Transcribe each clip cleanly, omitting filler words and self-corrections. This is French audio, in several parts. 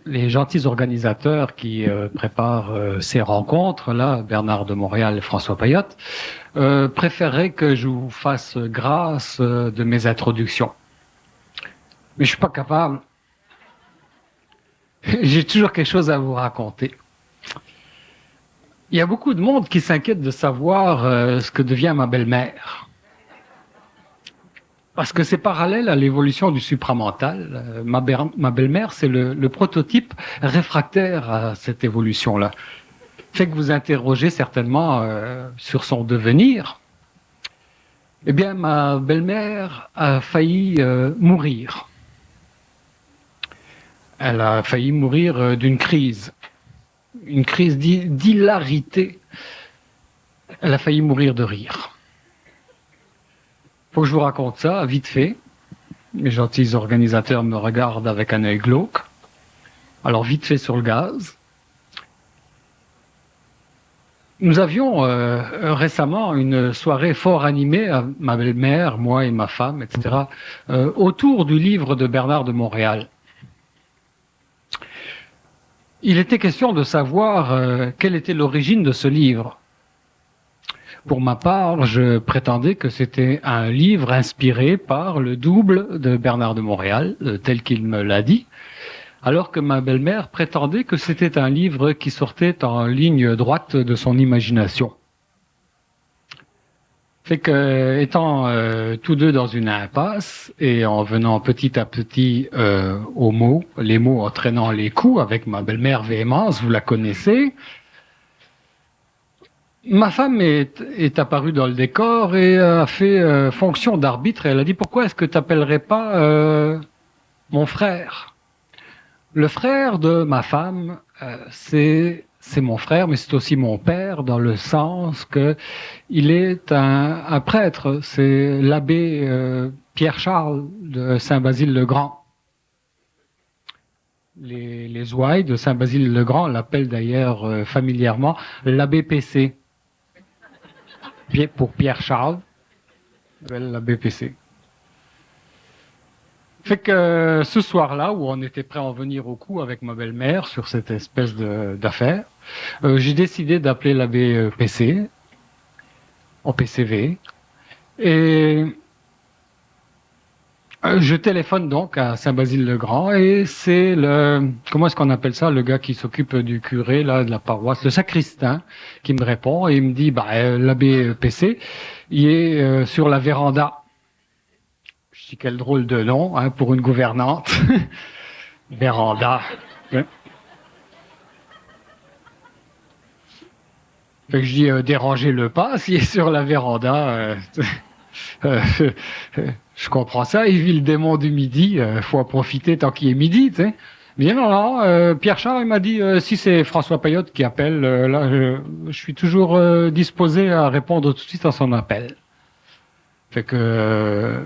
les gentils organisateurs qui préparent ces rencontres-là, Bernard de Montréal et François Payotte, préféreraient que je vous fasse grâce de mes introductions. Mais je suis pas capable. J'ai toujours quelque chose à vous raconter. Il y a beaucoup de monde qui s'inquiète de savoir ce que devient ma belle-mère. Parce que c'est parallèle à l'évolution du supramental. Ma belle-mère, c'est le prototype réfractaire à cette évolution-là. Fait que vous interrogez certainement sur son devenir. Eh bien, ma belle-mère a failli mourir. Elle a failli mourir d'une crise. Une crise d'hilarité. Elle a failli mourir de rire. Faut que je vous raconte ça, vite fait. Mes gentils organisateurs me regardent avec un œil glauque. Alors, vite fait sur le gaz. Nous avions récemment une soirée fort animée, ma belle-mère, moi et ma femme, etc., autour du livre de Bernard de Montréal. Il était question de savoir quelle était l'origine de ce livre. Pour ma part, je prétendais que c'était un livre inspiré par le double de Bernard de Montréal, tel qu'il me l'a dit, alors que ma belle-mère prétendait que c'était un livre qui sortait en ligne droite de son imagination. Fait que, étant tous deux dans une impasse et en venant petit à petit aux mots, les mots entraînant les coups avec ma belle-mère véhémence, vous la connaissez, ma femme est apparue dans le décor et a fait fonction d'arbitre. Elle a dit, pourquoi est-ce que tu n'appellerais pas mon frère? Le frère de ma femme, c'est mon frère, mais c'est aussi mon père, dans le sens que il est un prêtre. C'est l'abbé Pierre-Charles de Saint-Basile-le-Grand. Les ouailles de Saint-Basile-le-Grand l'appellent d'ailleurs familièrement l'abbé PC. Pour Pierre-Charles, l'abbé PC. Fait que ce soir-là, où on était prêt à en venir au coup avec ma belle-mère sur cette espèce d'affaire, j'ai décidé d'appeler l'abbé PC, en PCV, et je téléphone donc à Saint-Basile-le-Grand, et c'est comment est-ce qu'on appelle ça, le gars qui s'occupe du curé, là, de la paroisse, le sacristain, qui me répond, et il me dit, l'abbé PC, il est sur la véranda. Je dis, quel drôle de nom, hein, pour une gouvernante. Véranda. Ouais. Fait que je dis, dérangez-le pas, s'il est sur la véranda. Je comprends ça, il vit le démon du midi, faut en profiter tant qu'il est midi, tu sais. Mais non, Pierre-Charles, il m'a dit, si c'est François Payotte qui appelle, là, je suis toujours disposé à répondre tout de suite à son appel. Fait que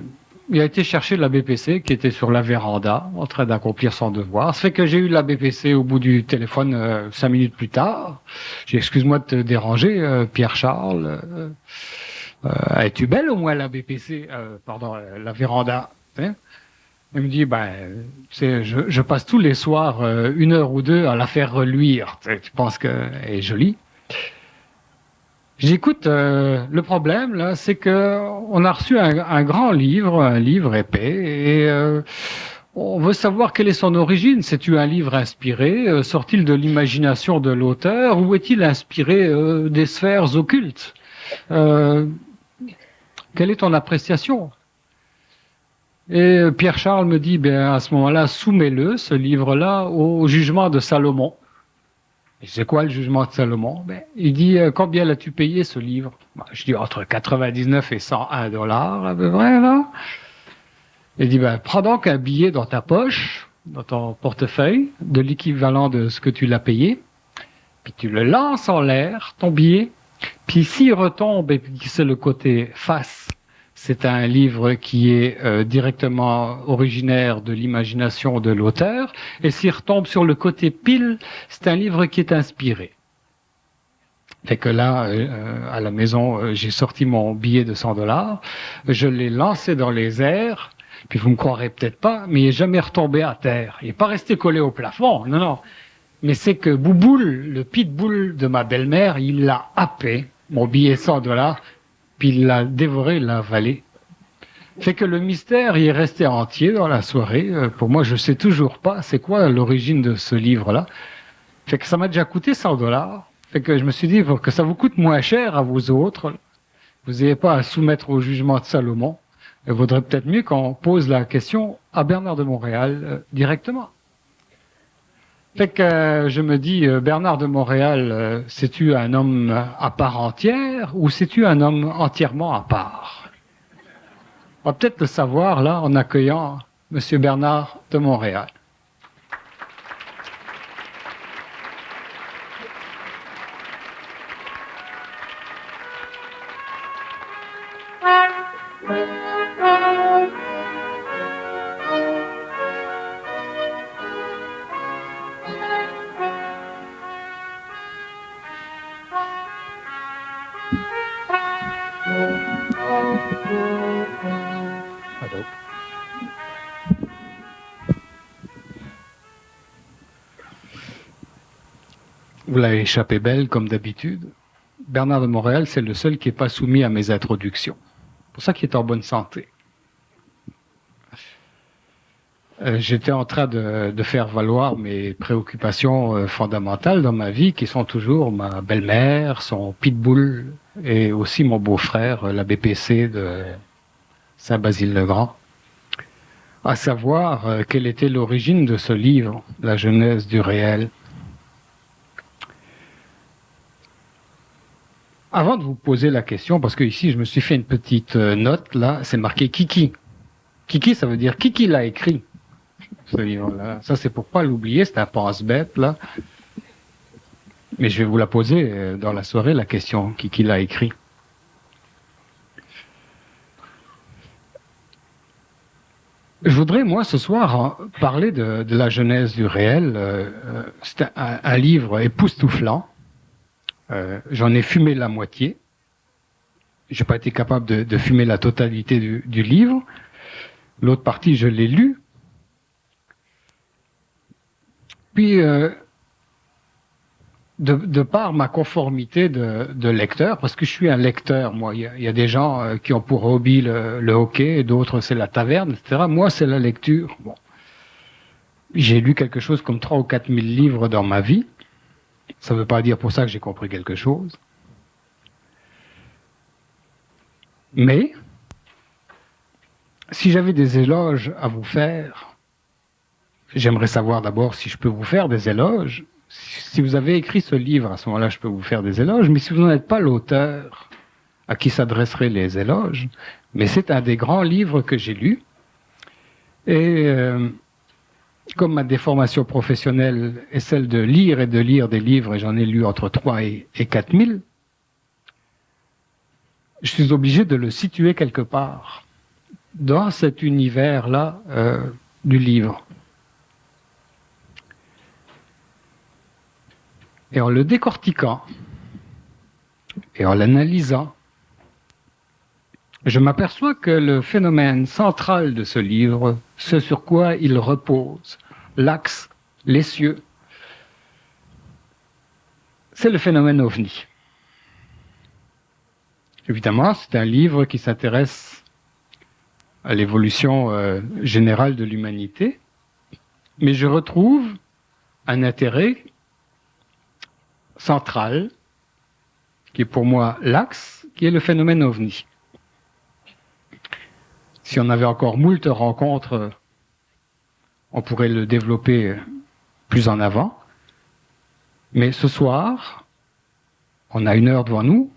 il a été chercher la BPC qui était sur la véranda, en train d'accomplir son devoir. Ça fait que j'ai eu la BPC au bout du téléphone 5 minutes plus tard. J'ai excuse-moi de te déranger, Pierre-Charles. Es-tu belle au moins la BPC, la véranda, hein? Il me dit, je passe tous les soirs 1 heure ou 2 à la faire reluire. Tu penses qu'elle est jolie? J'écoute, le problème là, c'est que on a reçu un grand livre, un livre épais, et on veut savoir quelle est son origine. C'est-tu un livre inspiré, sort-il de l'imagination de l'auteur, ou est-il inspiré des sphères occultes? Quelle est ton appréciation? Et Pierre-Charles me dit, à ce moment-là, soumets-le, ce livre-là, au jugement de Salomon. Et c'est quoi le jugement de Salomon? Il dit, combien l'as-tu payé ce livre? Je dis, entre 99 et 101 dollars, à peu près, là. Il dit, prends donc un billet dans ta poche, dans ton portefeuille, de l'équivalent de ce que tu l'as payé, puis tu le lances en l'air, ton billet, puis s'il retombe et puis c'est le côté face, c'est un livre qui est directement originaire de l'imagination de l'auteur. Et s'il retombe sur le côté pile, c'est un livre qui est inspiré. Fait que là, à la maison, j'ai sorti mon billet de 100 dollars, je l'ai lancé dans les airs, Puis vous me croirez peut-être pas, mais il n'est jamais retombé à terre. Il n'est pas resté collé au plafond, non, non. Mais c'est que Bouboule, le pitbull de ma belle-mère, il l'a happé, mon billet 100 $, puis il l'a dévoré, il l'a avalé. Fait que le mystère il est resté entier dans la soirée. Pour moi, je sais toujours pas c'est quoi l'origine de ce livre-là. Fait que ça m'a déjà coûté 100 $. Fait que je me suis dit, pour que ça vous coûte moins cher à vous autres, vous n'ayez pas à soumettre au jugement de Salomon. Il vaudrait peut-être mieux qu'on pose la question à Bernard de Montréal directement. Fait que je me dis, Bernard de Montréal, c'est-tu un homme à part entière ou c'est-tu un homme entièrement à part? On va peut-être le savoir là en accueillant Monsieur Bernard de Montréal. Allô. Vous l'avez échappé belle comme d'habitude. Bernard de Montréal, c'est le seul qui n'est pas soumis à mes introductions. C'est pour ça qu'il est en bonne santé. J'étais en train de faire valoir mes préoccupations fondamentales dans ma vie, qui sont toujours ma belle-mère, son pitbull, et aussi mon beau-frère, la BPC de Saint-Basile-le-Grand. À savoir quelle était l'origine de ce livre, La Genèse du réel. Avant de vous poser la question, parce que ici je me suis fait une petite note, là, c'est marqué Kiki. Kiki, ça veut dire qui l'a écrit, ce livre-là. Ça, c'est pour pas l'oublier, c'est un pense-bête, là. Mais je vais vous la poser dans la soirée, la question, qui l'a écrit. Je voudrais, moi, ce soir, parler de la genèse du réel. C'est un livre époustouflant. J'en ai fumé la moitié. J'ai pas été capable de fumer la totalité du livre. L'autre partie, je l'ai lu. Puis, de par ma conformité de lecteur, parce que je suis un lecteur, moi, il y a des gens qui ont pour hobby le hockey, et d'autres c'est la taverne, etc. Moi, c'est la lecture. Bon. J'ai lu quelque chose comme 3 ou 4 000 livres dans ma vie. Ça ne veut pas dire pour ça que j'ai compris quelque chose. Mais, si j'avais des éloges à vous faire, j'aimerais savoir d'abord si je peux vous faire des éloges. Si vous avez écrit ce livre, à ce moment-là, je peux vous faire des éloges. Mais si vous n'êtes pas l'auteur à qui s'adresseraient les éloges, mais c'est un des grands livres que j'ai lus. Et comme ma déformation professionnelle est celle de lire et de lire des livres, et j'en ai lu entre 3 et 4 000, je suis obligé de le situer quelque part dans cet univers-là du livre. Et en le décortiquant et en l'analysant, je m'aperçois que le phénomène central de ce livre, ce sur quoi il repose, l'axe, les cieux, c'est le phénomène ovni. Évidemment, c'est un livre qui s'intéresse à l'évolution générale de l'humanité, mais je retrouve un intérêt central, qui est pour moi l'axe, qui est le phénomène ovni. Si on avait encore moult rencontres, on pourrait le développer plus en avant. Mais ce soir, on a 1 heure devant nous,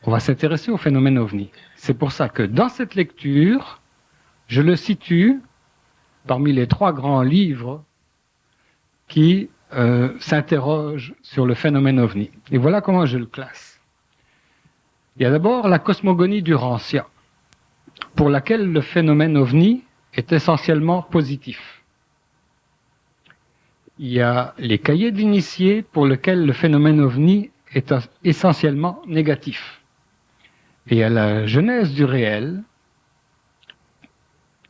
on va s'intéresser au phénomène ovni. C'est pour ça que dans cette lecture, je le situe parmi les 3 grands livres qui s'interrogent sur le phénomène ovni. Et voilà comment je le classe. Il y a d'abord la cosmogonie d'Urantia, pour laquelle le phénomène ovni est essentiellement positif. Il y a les cahiers d'initiés pour lesquels le phénomène ovni est essentiellement négatif. Et il y a la genèse du réel,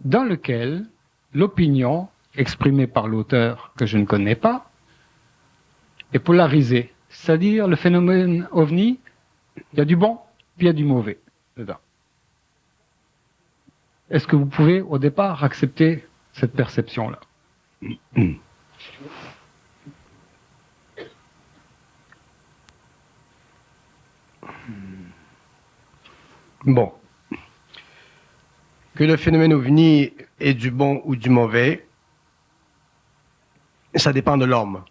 dans lequel l'opinion exprimée par l'auteur, que je ne connais pas, est polarisée. C'est-à-dire, le phénomène ovni, il y a du bon, puis il y a du mauvais dedans. Est-ce que vous pouvez, au départ, accepter cette perception-là? Bon. Que le phénomène ovni est du bon ou du mauvais, ça dépend de l'homme.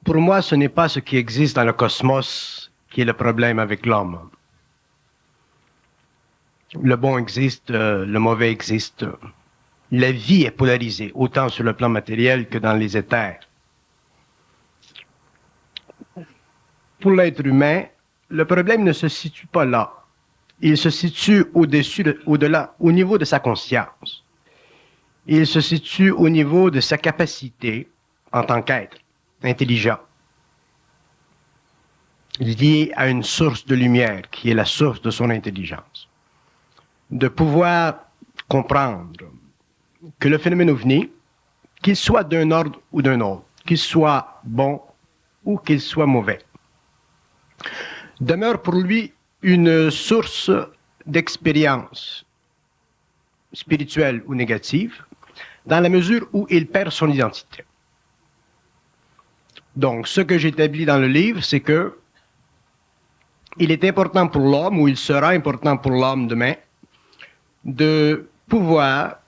Pour moi, ce n'est pas ce qui existe dans le cosmos qui est le problème avec l'homme. Le bon existe, le mauvais existe. La vie est polarisée, autant sur le plan matériel que dans les éthers. Pour l'être humain, le problème ne se situe pas là. Il se situe au-delà, au niveau de sa conscience. Il se situe au niveau de sa capacité en tant qu'être intelligent, lié à une source de lumière qui est la source de son intelligence. De pouvoir comprendre que le phénomène ovni, qu'il soit d'un ordre ou d'un autre, qu'il soit bon ou qu'il soit mauvais, demeure pour lui une source d'expérience spirituelle ou négative, dans la mesure où il perd son identité. Donc, ce que j'établis dans le livre, c'est que il est important pour l'homme, ou il sera important pour l'homme demain, de pouvoir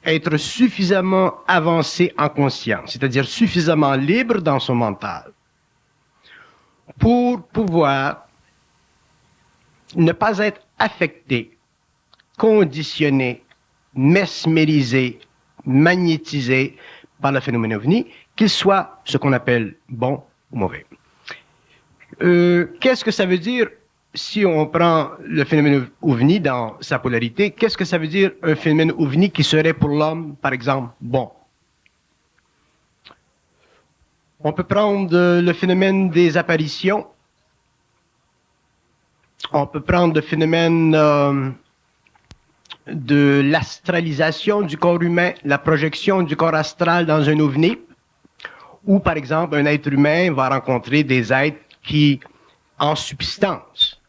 être suffisamment avancé en conscience, c'est-à-dire suffisamment libre dans son mental, pour pouvoir ne pas être affecté, conditionné, mesmérisé, magnétisé par le phénomène ovni, qu'il soit ce qu'on appelle bon ou mauvais. Qu'est-ce que ça veut dire si on prend le phénomène ovni dans sa polarité? Qu'est-ce que ça veut dire un phénomène ovni qui serait pour l'homme, par exemple, bon? On peut prendre le phénomène des apparitions. On peut prendre le phénomène de l'astralisation du corps humain, la projection du corps astral dans un ovni, ou par exemple, un être humain va rencontrer des êtres qui, en substance,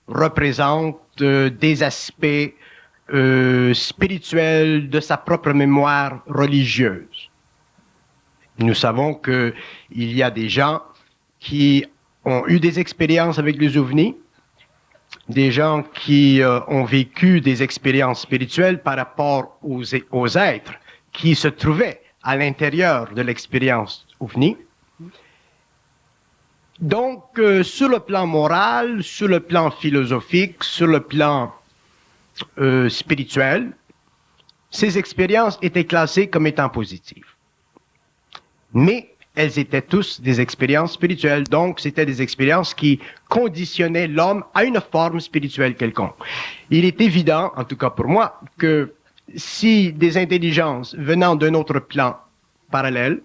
représentent des aspects spirituels de sa propre mémoire religieuse. Nous savons qu'il y a des gens qui ont eu des expériences avec les ovnis, des gens qui ont vécu des expériences spirituelles par rapport aux êtres qui se trouvaient à l'intérieur de l'expérience ovni. Donc, sur le plan moral, sur le plan philosophique, sur le plan spirituel, ces expériences étaient classées comme étant positives. Mais elles étaient tous des expériences spirituelles, donc c'était des expériences qui conditionnaient l'homme à une forme spirituelle quelconque. Il est évident, en tout cas pour moi, que si des intelligences venant d'un autre plan parallèle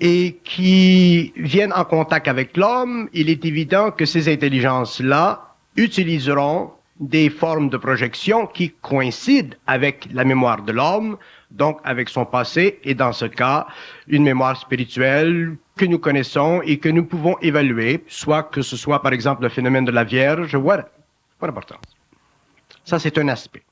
et qui viennent en contact avec l'homme, il est évident que ces intelligences-là utiliseront des formes de projection qui coïncident avec la mémoire de l'homme, donc avec son passé, et dans ce cas, une mémoire spirituelle que nous connaissons et que nous pouvons évaluer, soit que ce soit par exemple le phénomène de la Vierge, voilà, pas d'importance. Ça, c'est un aspect.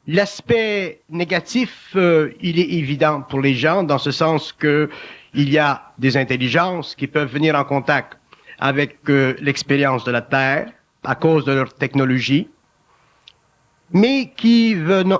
L'aspect négatif, il est évident pour les gens, dans ce sens que il y a des intelligences qui peuvent venir en contact avec l'expérience de la Terre, à cause de leur technologie, mais qui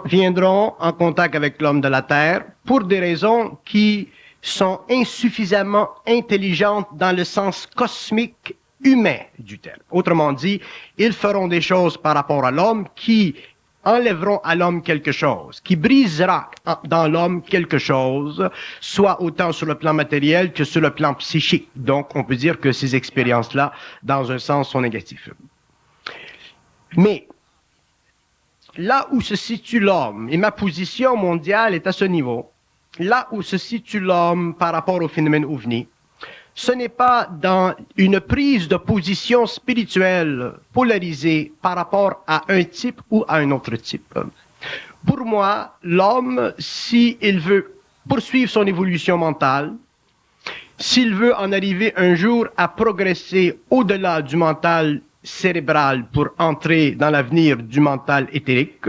viendront en contact avec l'homme de la Terre pour des raisons qui sont insuffisamment intelligentes dans le sens cosmique humain du terme. Autrement dit, ils feront des choses par rapport à l'homme qui enlèveront à l'homme quelque chose, qui brisera dans l'homme quelque chose, soit autant sur le plan matériel que sur le plan psychique. Donc, on peut dire que ces expériences-là, dans un sens, sont négatives. Mais, là où se situe l'homme, et ma position mondiale est à ce niveau, là où se situe l'homme par rapport au phénomène ovni, ce n'est pas dans une prise de position spirituelle polarisée par rapport à un type ou à un autre type. Pour moi, l'homme, s'il veut poursuivre son évolution mentale, s'il veut en arriver un jour à progresser au-delà du mental cérébral pour entrer dans l'avenir du mental éthérique,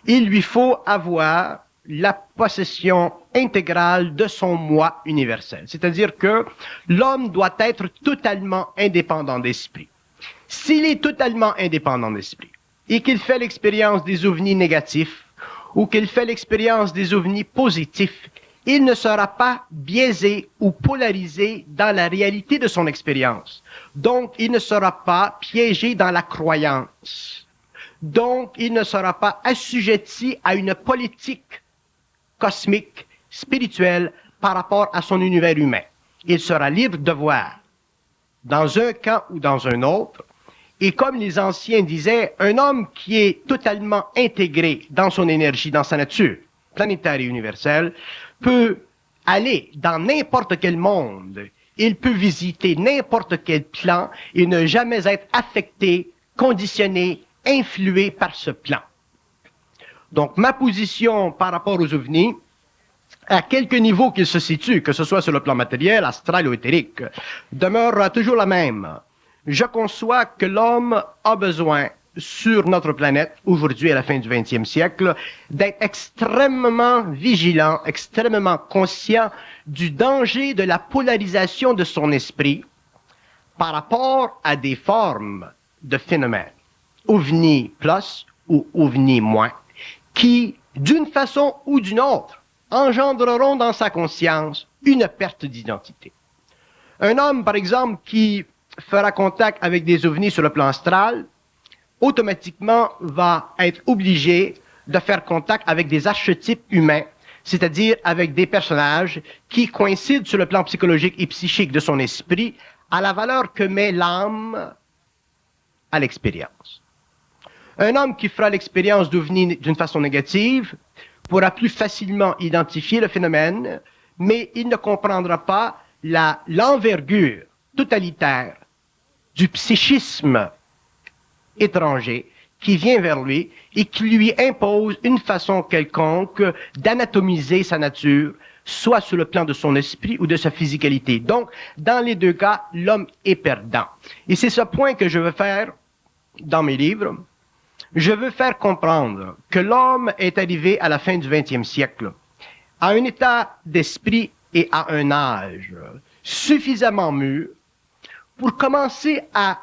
il lui faut avoir la possession intégrale de son moi universel. C'est-à-dire que l'homme doit être totalement indépendant d'esprit. S'il est totalement indépendant d'esprit et qu'il fait l'expérience des ovnis négatifs ou qu'il fait l'expérience des ovnis positifs, il ne sera pas biaisé ou polarisé dans la réalité de son expérience. Donc, il ne sera pas piégé dans la croyance. Donc, il ne sera pas assujetti à une politique cosmique, spirituelle, par rapport à son univers humain. Il sera libre de voir, dans un camp ou dans un autre, et comme les anciens disaient, un homme qui est totalement intégré dans son énergie, dans sa nature planétaire et universelle, peut aller dans n'importe quel monde, il peut visiter n'importe quel plan et ne jamais être affecté, conditionné, influé par ce plan. Donc, ma position par rapport aux ovnis, à quelque niveau qu'ils se situent, que ce soit sur le plan matériel, astral ou éthérique, demeure toujours la même. Je conçois que l'homme a besoin, sur notre planète, aujourd'hui à la fin du 20e siècle, d'être extrêmement vigilant, extrêmement conscient du danger de la polarisation de son esprit par rapport à des formes de phénomènes, ovni plus ou ovni moins, qui, d'une façon ou d'une autre, engendreront dans sa conscience une perte d'identité. Un homme, par exemple, qui fera contact avec des ovnis sur le plan astral, automatiquement va être obligé de faire contact avec des archétypes humains, c'est-à-dire avec des personnages qui coïncident sur le plan psychologique et psychique de son esprit à la valeur que met l'âme à l'expérience. Un homme qui fera l'expérience d'OVNI d'une façon négative pourra plus facilement identifier le phénomène, mais il ne comprendra pas l'envergure totalitaire du psychisme étranger qui vient vers lui et qui lui impose une façon quelconque d'anatomiser sa nature, soit sur le plan de son esprit ou de sa physicalité. Donc, dans les deux cas, l'homme est perdant. Et c'est ce point que je veux faire dans mes livres. Je veux faire comprendre que l'homme est arrivé à la fin du 20e siècle à un état d'esprit et à un âge suffisamment mûr pour commencer à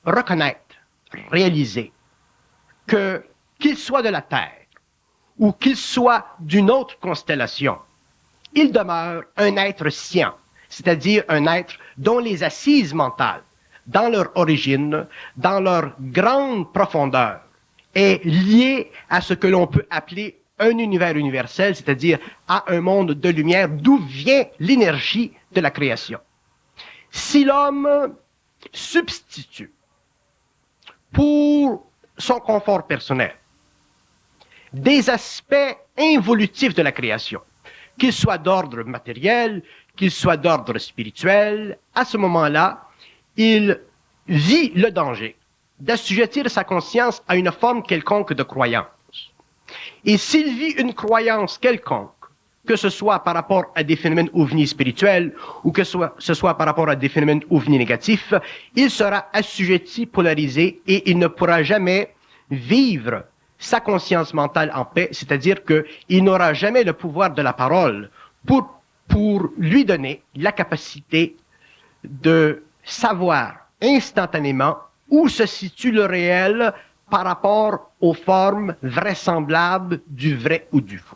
reconnaître, réaliser que, qu'il soit de la Terre ou qu'il soit d'une autre constellation, il demeure un être sciant, c'est-à-dire un être dont les assises mentales, dans leur origine, dans leur grande profondeur, est liée à ce que l'on peut appeler un univers universel, c'est-à-dire à un monde de lumière d'où vient l'énergie de la création. Si l'homme substitue pour son confort personnel des aspects involutifs de la création, qu'ils soient d'ordre matériel, qu'ils soient d'ordre spirituel, à ce moment-là, il vit le danger d'assujettir sa conscience à une forme quelconque de croyance. Et s'il vit une croyance quelconque, que ce soit par rapport à des phénomènes ovnis spirituels ou que ce soit par rapport à des phénomènes ovnis négatifs, il sera assujetti, polarisé et il ne pourra jamais vivre sa conscience mentale en paix, c'est-à-dire qu'il n'aura jamais le pouvoir de la parole pour lui donner la capacité de savoir instantanément où se situe le réel par rapport aux formes vraisemblables du vrai ou du faux.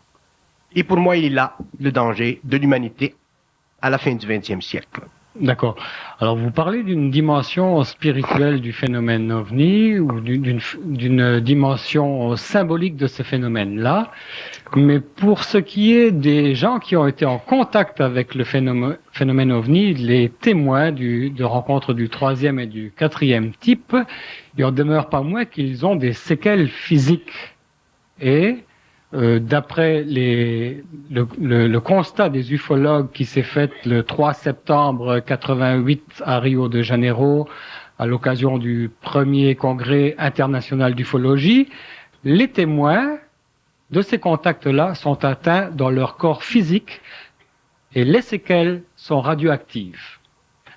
Et pour moi, il est là le danger de l'humanité à la fin du XXe siècle. D'accord. Alors, vous parlez d'une dimension spirituelle du phénomène OVNI ou d'une dimension symbolique de ce phénomène-là. Mais pour ce qui est des gens qui ont été en contact avec le phénomène OVNI, les témoins de rencontres du 3e et du 4e type, il en demeure pas moins qu'ils ont des séquelles physiques. Et d'après le constat des ufologues qui s'est fait le 3 septembre 88 à Rio de Janeiro, à l'occasion du premier congrès international d'ufologie, les témoins de ces contacts-là sont atteints dans leur corps physique et les séquelles sont radioactives.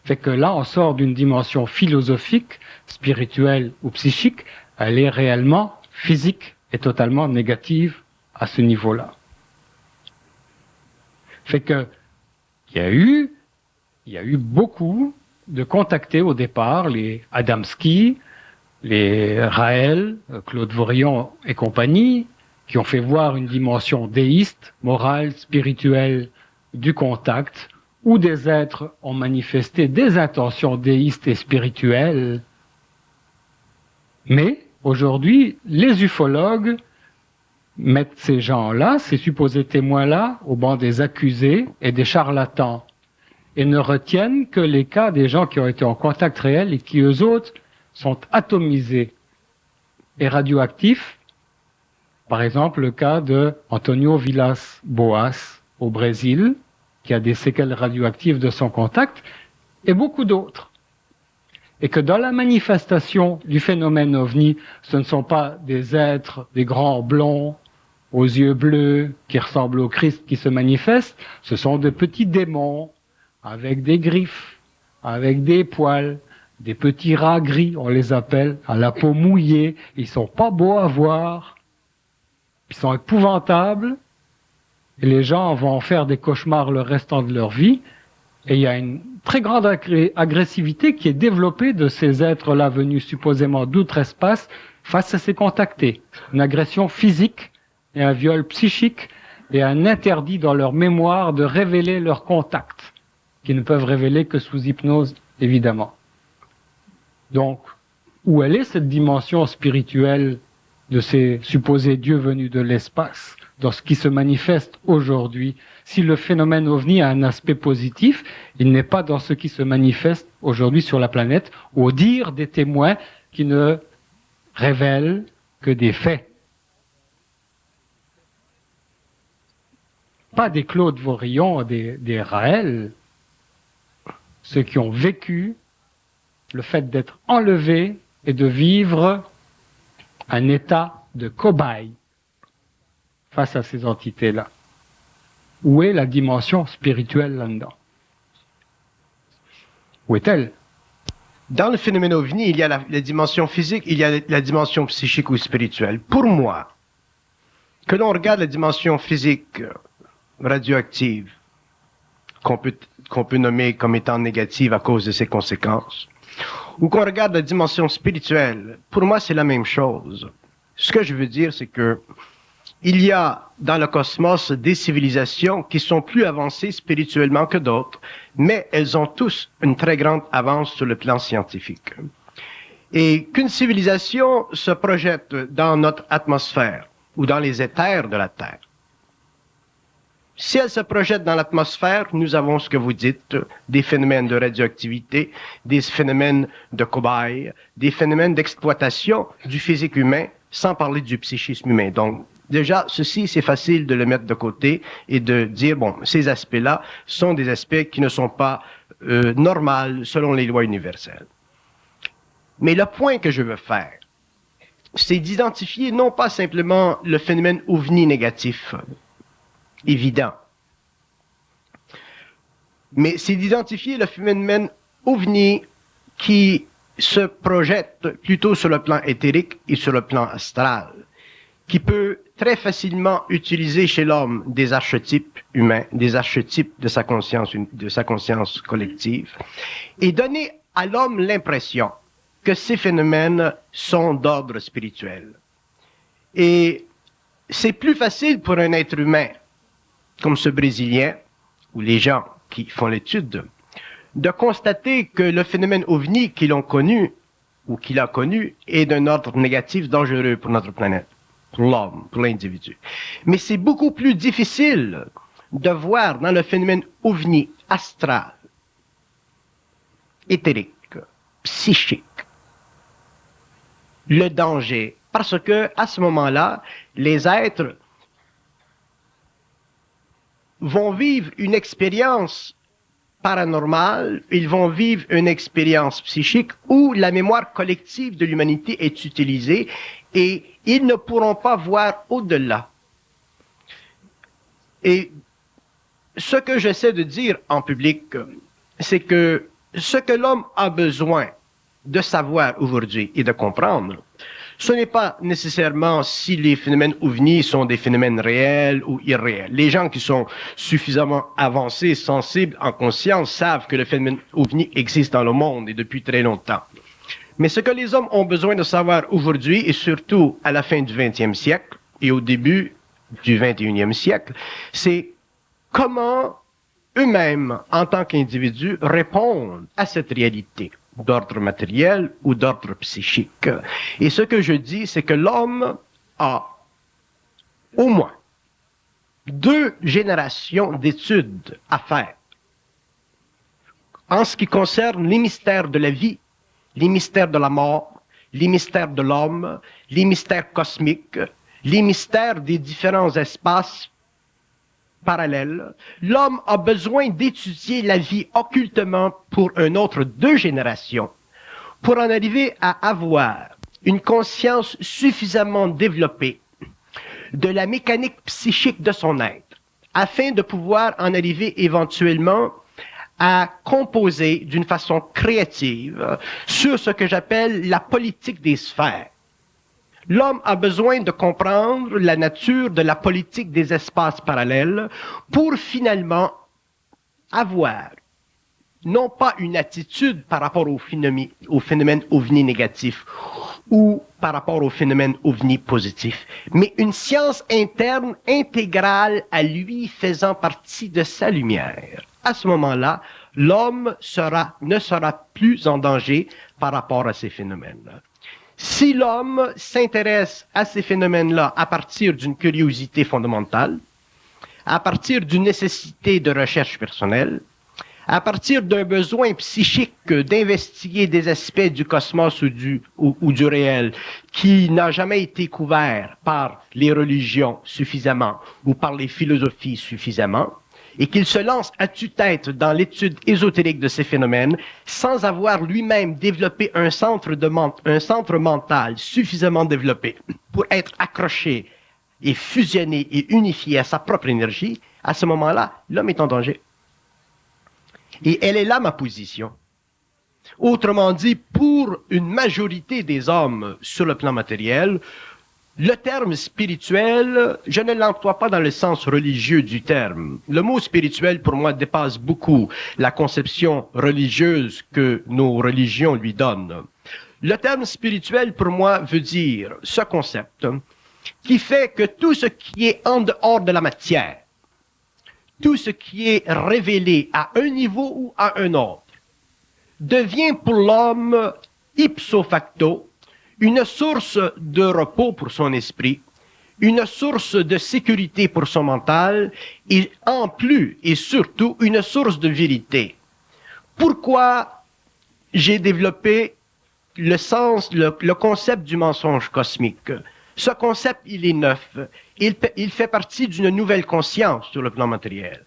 Fait que là, on sort d'une dimension philosophique, spirituelle ou psychique, elle est réellement physique et totalement négative à ce niveau-là. Fait que il y a eu beaucoup de contactés au départ, les Adamski, les Raël, Claude Vorillon et compagnie, qui ont fait voir une dimension déiste, morale, spirituelle du contact, où des êtres ont manifesté des intentions déistes et spirituelles. Mais aujourd'hui, les ufologues mettent ces gens-là, ces supposés témoins-là, au banc des accusés et des charlatans, et ne retiennent que les cas des gens qui ont été en contact réel et qui, eux autres, sont atomisés et radioactifs. Par exemple, le cas de Antonio Villas-Boas au Brésil, qui a des séquelles radioactives de son contact, et beaucoup d'autres. Et que dans la manifestation du phénomène ovni, ce ne sont pas des êtres, des grands blonds, aux yeux bleus, qui ressemblent au Christ qui se manifestent, ce sont de petits démons, avec des griffes, avec des poils, des petits rats gris, on les appelle, à la peau mouillée, ils sont pas beaux à voir, ils sont épouvantables, et les gens vont en faire des cauchemars le restant de leur vie, et il y a une très grande agressivité qui est développée de ces êtres-là venus supposément d'outre-espace face à ces contactés. Une agression physique et un viol psychique et un interdit dans leur mémoire de révéler leurs contacts, qu'ils ne peuvent révéler que sous hypnose, évidemment. Donc, où elle est cette dimension spirituelle de ces supposés dieux venus de l'espace, dans ce qui se manifeste aujourd'hui? Si le phénomène ovni a un aspect positif, il n'est pas dans ce qui se manifeste aujourd'hui sur la planète, au dire des témoins qui ne révèlent que des faits. Pas des Claude Vorillon, des Raël, ceux qui ont vécu le fait d'être enlevés et de vivre un état de cobaye face à ces entités-là. Où est la dimension spirituelle là-dedans? Où est-elle? Dans le phénomène ovni, il y a la dimension physique, il y a la dimension psychique ou spirituelle. Pour moi, que l'on regarde la dimension physique radioactive, qu'on peut nommer comme étant négative à cause de ses conséquences, ou qu'on regarde la dimension spirituelle, pour moi c'est la même chose. Ce que je veux dire, c'est que il y a dans le cosmos des civilisations qui sont plus avancées spirituellement que d'autres, mais elles ont tous une très grande avance sur le plan scientifique. Et qu'une civilisation se projette dans notre atmosphère ou dans les éthers de la Terre, si elle se projette dans l'atmosphère, nous avons ce que vous dites, des phénomènes de radioactivité, des phénomènes de cobaye, des phénomènes d'exploitation du physique humain, sans parler du psychisme humain. Donc, déjà, ceci, c'est facile de le mettre de côté et de dire, bon, ces aspects-là sont des aspects qui ne sont pas normaux selon les lois universelles. Mais le point que je veux faire, c'est d'identifier non pas simplement le phénomène ovni négatif, évident, mais c'est d'identifier le phénomène ovni qui se projette plutôt sur le plan éthérique et sur le plan astral, qui peut très facilement utiliser chez l'homme des archétypes humains, des archétypes de sa conscience collective, et donner à l'homme l'impression que ces phénomènes sont d'ordre spirituel. Et c'est plus facile pour un être humain comme ce Brésilien, ou les gens qui font l'étude, de constater que le phénomène ovni qu'ils ont connu, ou qu'il a connu, est d'un ordre négatif dangereux pour notre planète, pour l'homme, pour l'individu. Mais c'est beaucoup plus difficile de voir dans le phénomène ovni astral, éthérique, psychique, le danger, parce que à ce moment-là, les êtres vont vivre une expérience paranormale, ils vont vivre une expérience psychique où la mémoire collective de l'humanité est utilisée et ils ne pourront pas voir au-delà. Et ce que j'essaie de dire en public, c'est que ce que l'homme a besoin de savoir aujourd'hui et de comprendre, ce n'est pas nécessairement si les phénomènes ovnis sont des phénomènes réels ou irréels. Les gens qui sont suffisamment avancés, sensibles, en conscience, savent que le phénomène ovni existe dans le monde et depuis très longtemps. Mais ce que les hommes ont besoin de savoir aujourd'hui, et surtout à la fin du 20e siècle et au début du 21e siècle, c'est comment eux-mêmes, en tant qu'individus, répondent à cette réalité d'ordre matériel ou d'ordre psychique. Et ce que je dis, c'est que l'homme a au moins 2 générations d'études à faire en ce qui concerne les mystères de la vie, les mystères de la mort, les mystères de l'homme, les mystères cosmiques, les mystères des différents espaces parallèle, l'homme a besoin d'étudier la vie occultement pour un autre 2 générations, pour en arriver à avoir une conscience suffisamment développée de la mécanique psychique de son être, afin de pouvoir en arriver éventuellement à composer d'une façon créative sur ce que j'appelle la politique des sphères. L'homme a besoin de comprendre la nature de la politique des espaces parallèles pour finalement avoir, non pas une attitude par rapport au phénomène ovni négatif ou par rapport au phénomène ovni positif, mais une science interne intégrale à lui faisant partie de sa lumière. À ce moment-là, l'homme ne sera plus en danger par rapport à ces phénomènes. Si l'homme s'intéresse à ces phénomènes-là à partir d'une curiosité fondamentale, à partir d'une nécessité de recherche personnelle, à partir d'un besoin psychique d'investiguer des aspects du cosmos ou du réel qui n'a jamais été couvert par les religions suffisamment ou par les philosophies suffisamment, et qu'il se lance à tue-tête dans l'étude ésotérique de ces phénomènes sans avoir lui-même développé un centre mental suffisamment développé pour être accroché et fusionné et unifié à sa propre énergie, à ce moment-là, l'homme est en danger. Et elle est là ma position. Autrement dit, pour une majorité des hommes sur le plan matériel, le terme spirituel, je ne l'emploie pas dans le sens religieux du terme. Le mot spirituel, pour moi, dépasse beaucoup la conception religieuse que nos religions lui donnent. Le terme spirituel, pour moi, veut dire ce concept qui fait que tout ce qui est en dehors de la matière, tout ce qui est révélé à un niveau ou à un autre, devient pour l'homme ipso facto une source de repos pour son esprit, une source de sécurité pour son mental, et en plus et surtout une source de vérité. Pourquoi j'ai développé le concept du mensonge cosmique? Ce concept, il est neuf. Il fait partie d'une nouvelle conscience sur le plan matériel.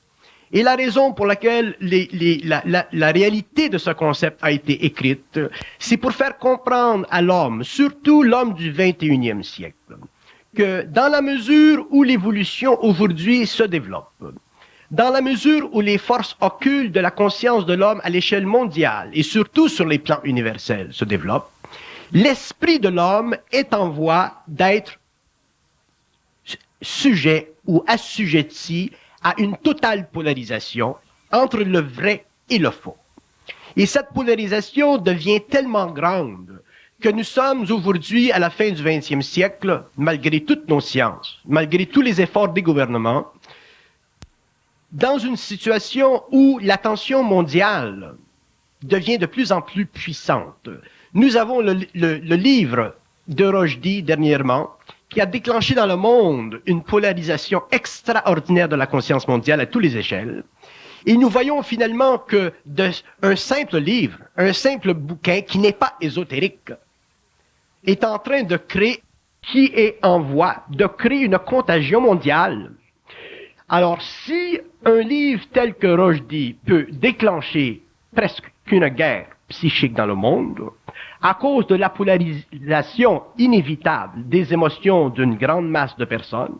Et la raison pour laquelle la réalité de ce concept a été écrite, c'est pour faire comprendre à l'homme, surtout l'homme du 21e siècle, que dans la mesure où l'évolution aujourd'hui se développe, dans la mesure où les forces occultes de la conscience de l'homme à l'échelle mondiale et surtout sur les plans universels se développent, l'esprit de l'homme est en voie d'être sujet ou assujetti à une totale polarisation entre le vrai et le faux. Et cette polarisation devient tellement grande que nous sommes aujourd'hui, à la fin du 20e siècle, malgré toutes nos sciences, malgré tous les efforts des gouvernements, dans une situation où l'attention mondiale devient de plus en plus puissante. Nous avons le livre de Rushdie dernièrement, qui a déclenché dans le monde une polarisation extraordinaire de la conscience mondiale à toutes les échelles. Et nous voyons finalement que un simple livre, un simple bouquin qui n'est pas ésotérique, est en train de créer, qui est en voie de créer une contagion mondiale Alors, si un livre tel que Rushdie peut déclencher presque qu'une guerre psychique dans le monde, à cause de la polarisation inévitable des émotions d'une grande masse de personnes,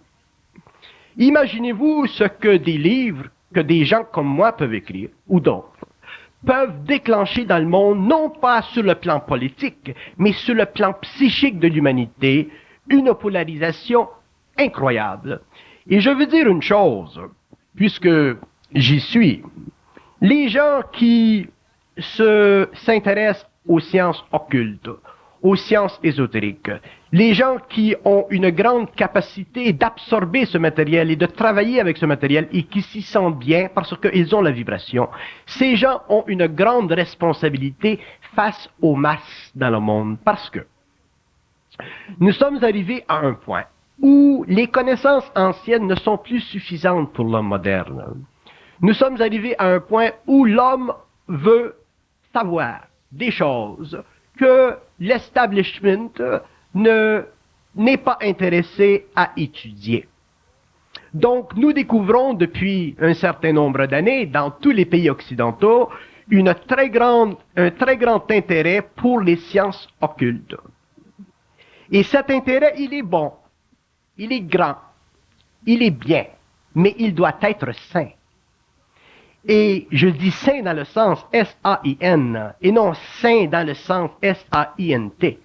imaginez-vous ce que des livres que des gens comme moi peuvent écrire, ou d'autres, peuvent déclencher dans le monde, non pas sur le plan politique, mais sur le plan psychique de l'humanité, une polarisation incroyable. Et je veux dire une chose, puisque j'y suis. Les gens qui s'intéressent aux sciences occultes, aux sciences ésotériques, les gens qui ont une grande capacité d'absorber ce matériel et de travailler avec ce matériel et qui s'y sentent bien parce qu'ils ont la vibration, ces gens ont une grande responsabilité face aux masses dans le monde parce que nous sommes arrivés à un point où les connaissances anciennes ne sont plus suffisantes pour l'homme moderne. Nous sommes arrivés à un point où l'homme veut savoir des choses que l'establishment n'est pas intéressé à étudier. Donc, nous découvrons depuis un certain nombre d'années, dans tous les pays occidentaux, un très grand intérêt pour les sciences occultes. Et cet intérêt, il est bon, il est grand, il est bien, mais il doit être sain. Et je dis sain dans le sens S-A-I-N, et non sain dans le sens S-A-I-N-T.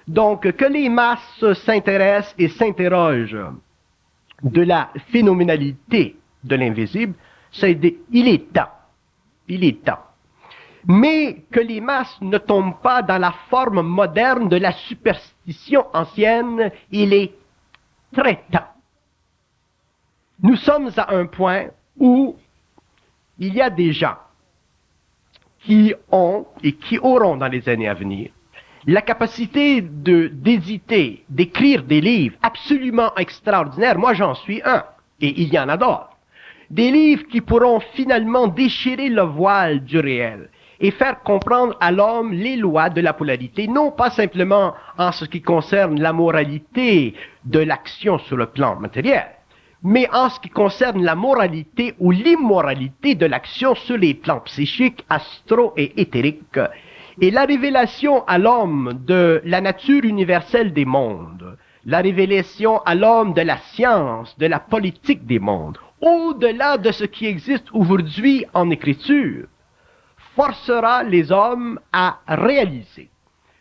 Donc, que les masses s'intéressent et s'interrogent de la phénoménalité de l'invisible, il est temps. Il est temps. Mais que les masses ne tombent pas dans la forme moderne de la superstition ancienne, il est très temps. Nous sommes à un point où il y a des gens qui ont et qui auront dans les années à venir la capacité d'hésiter, d'écrire des livres absolument extraordinaires. Moi, j'en suis un, et il y en a d'autres. Des livres qui pourront finalement déchirer le voile du réel et faire comprendre à l'homme les lois de la polarité, non pas simplement en ce qui concerne la moralité de l'action sur le plan matériel, mais en ce qui concerne la moralité ou l'immoralité de l'action sur les plans psychiques, astro et éthériques, et la révélation à l'homme de la nature universelle des mondes, la révélation à l'homme de la science, de la politique des mondes, au-delà de ce qui existe aujourd'hui en écriture, forcera les hommes à réaliser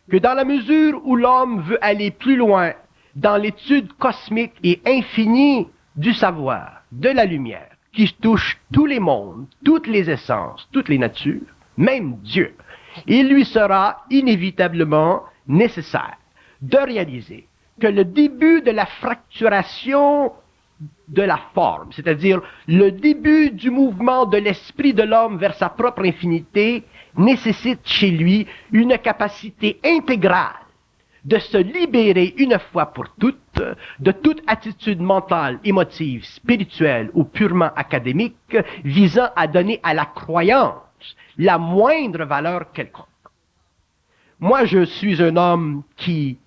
que dans la mesure où l'homme veut aller plus loin dans l'étude cosmique et infinie du savoir, de la lumière, qui touche tous les mondes, toutes les essences, toutes les natures, même Dieu, il lui sera inévitablement nécessaire de réaliser que le début de la fracturation de la forme, c'est-à-dire le début du mouvement de l'esprit de l'homme vers sa propre infinité, nécessite chez lui une capacité intégrale de se libérer une fois pour toutes de toute attitude mentale, émotive, spirituelle ou purement académique visant à donner à la croyance la moindre valeur quelconque. Moi, je suis un homme qui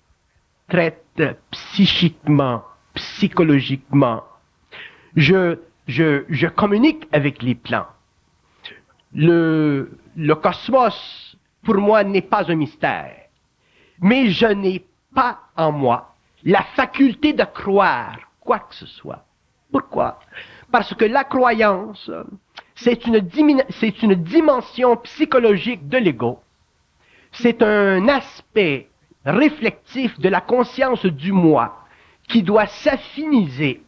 traite psychiquement, psychologiquement. Je communique avec les plans. Le cosmos, pour moi, n'est pas un mystère. Mais je n'ai pas en moi la faculté de croire quoi que ce soit. Pourquoi? Parce que la croyance, c'est une dimension psychologique de l'ego. C'est un aspect réflectif de la conscience du moi qui doit s'affiniser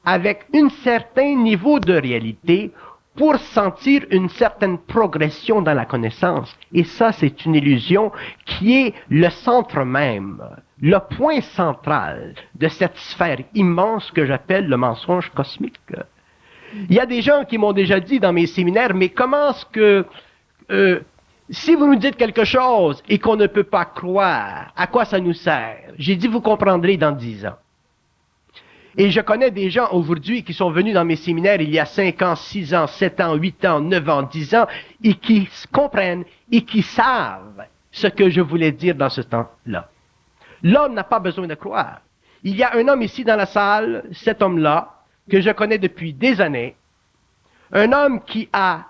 avec un certain niveau de réalité pour sentir une certaine progression dans la connaissance. Et ça, c'est une illusion qui est le centre même, le point central de cette sphère immense que j'appelle le mensonge cosmique. Il y a des gens qui m'ont déjà dit dans mes séminaires, mais comment est-ce que, si vous nous dites quelque chose et qu'on ne peut pas croire, à quoi ça nous sert? J'ai dit, vous comprendrez dans 10 ans. Et je connais des gens aujourd'hui qui sont venus dans mes séminaires il y a 5 ans, 6 ans, 7 ans, 8 ans, 9 ans, 10 ans, et qui comprennent et qui savent ce que je voulais dire dans ce temps-là. L'homme n'a pas besoin de croire. Il y a un homme ici dans la salle, cet homme-là, que je connais depuis des années, un homme qui a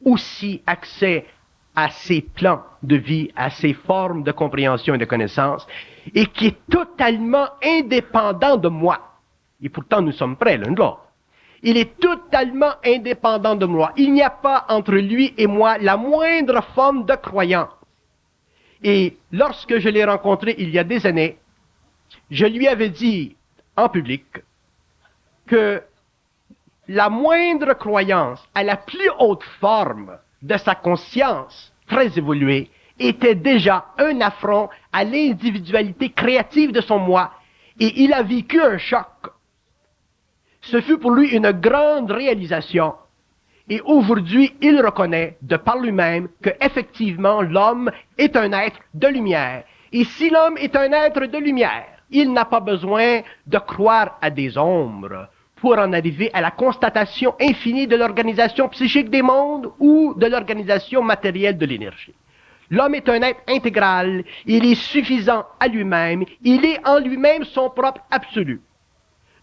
aussi accès à ses plans de vie, à ses formes de compréhension et de connaissance, et qui est totalement indépendant de moi. Et pourtant, nous sommes près l'un de l'autre. Il est totalement indépendant de moi. Il n'y a pas entre lui et moi la moindre forme de croyance. Et lorsque je l'ai rencontré il y a des années, je lui avais dit en public que la moindre croyance à la plus haute forme de sa conscience très évoluée était déjà un affront à l'individualité créative de son moi, et il a vécu un choc. Ce fut pour lui une grande réalisation, et aujourd'hui il reconnaît de par lui-même que effectivement l'homme est un être de lumière, et si l'homme est un être de lumière, il n'a pas besoin de croire à des ombres pour en arriver à la constatation infinie de l'organisation psychique des mondes ou de l'organisation matérielle de l'énergie. L'homme est un être intégral, il est suffisant à lui-même, il est en lui-même son propre absolu.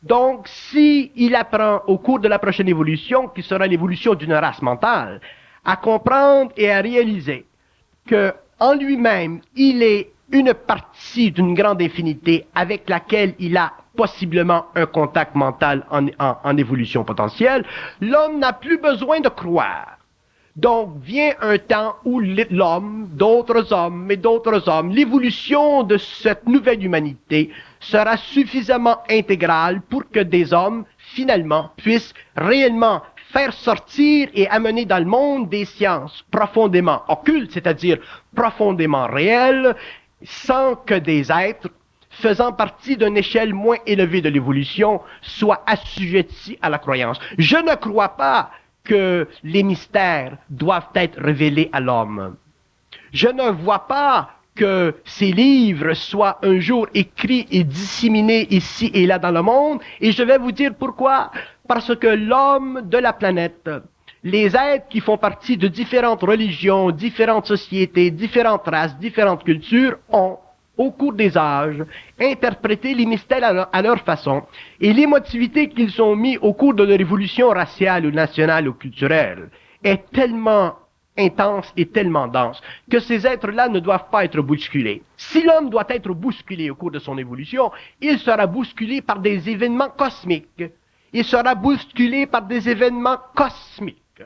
Donc, s'il apprend au cours de la prochaine évolution, qui sera l'évolution d'une race mentale, à comprendre et à réaliser que en lui-même, il est une partie d'une grande infinité avec laquelle il a possiblement un contact mental en évolution potentielle, l'homme n'a plus besoin de croire. Donc vient un temps où l'homme, d'autres hommes et d'autres hommes, l'évolution de cette nouvelle humanité sera suffisamment intégrale pour que des hommes, finalement, puissent réellement faire sortir et amener dans le monde des sciences profondément occultes, c'est-à-dire profondément réelles, sans que des êtres faisant partie d'une échelle moins élevée de l'évolution soient assujettis à la croyance. Je ne crois pas que les mystères doivent être révélés à l'homme. Je ne vois pas que ces livres soient un jour écrits et disséminés ici et là dans le monde, et je vais vous dire pourquoi. Parce que l'homme de la planète, les êtres qui font partie de différentes religions, différentes sociétés, différentes races, différentes cultures, ont, au cours des âges, interprété les mystères à leur façon, et l'émotivité qu'ils ont mis au cours de leur évolution raciale ou nationale ou culturelle est tellement intense et tellement dense que ces êtres-là ne doivent pas être bousculés. Si l'homme doit être bousculé au cours de son évolution, il sera bousculé par des événements cosmiques. Il sera bousculé par des événements cosmiques.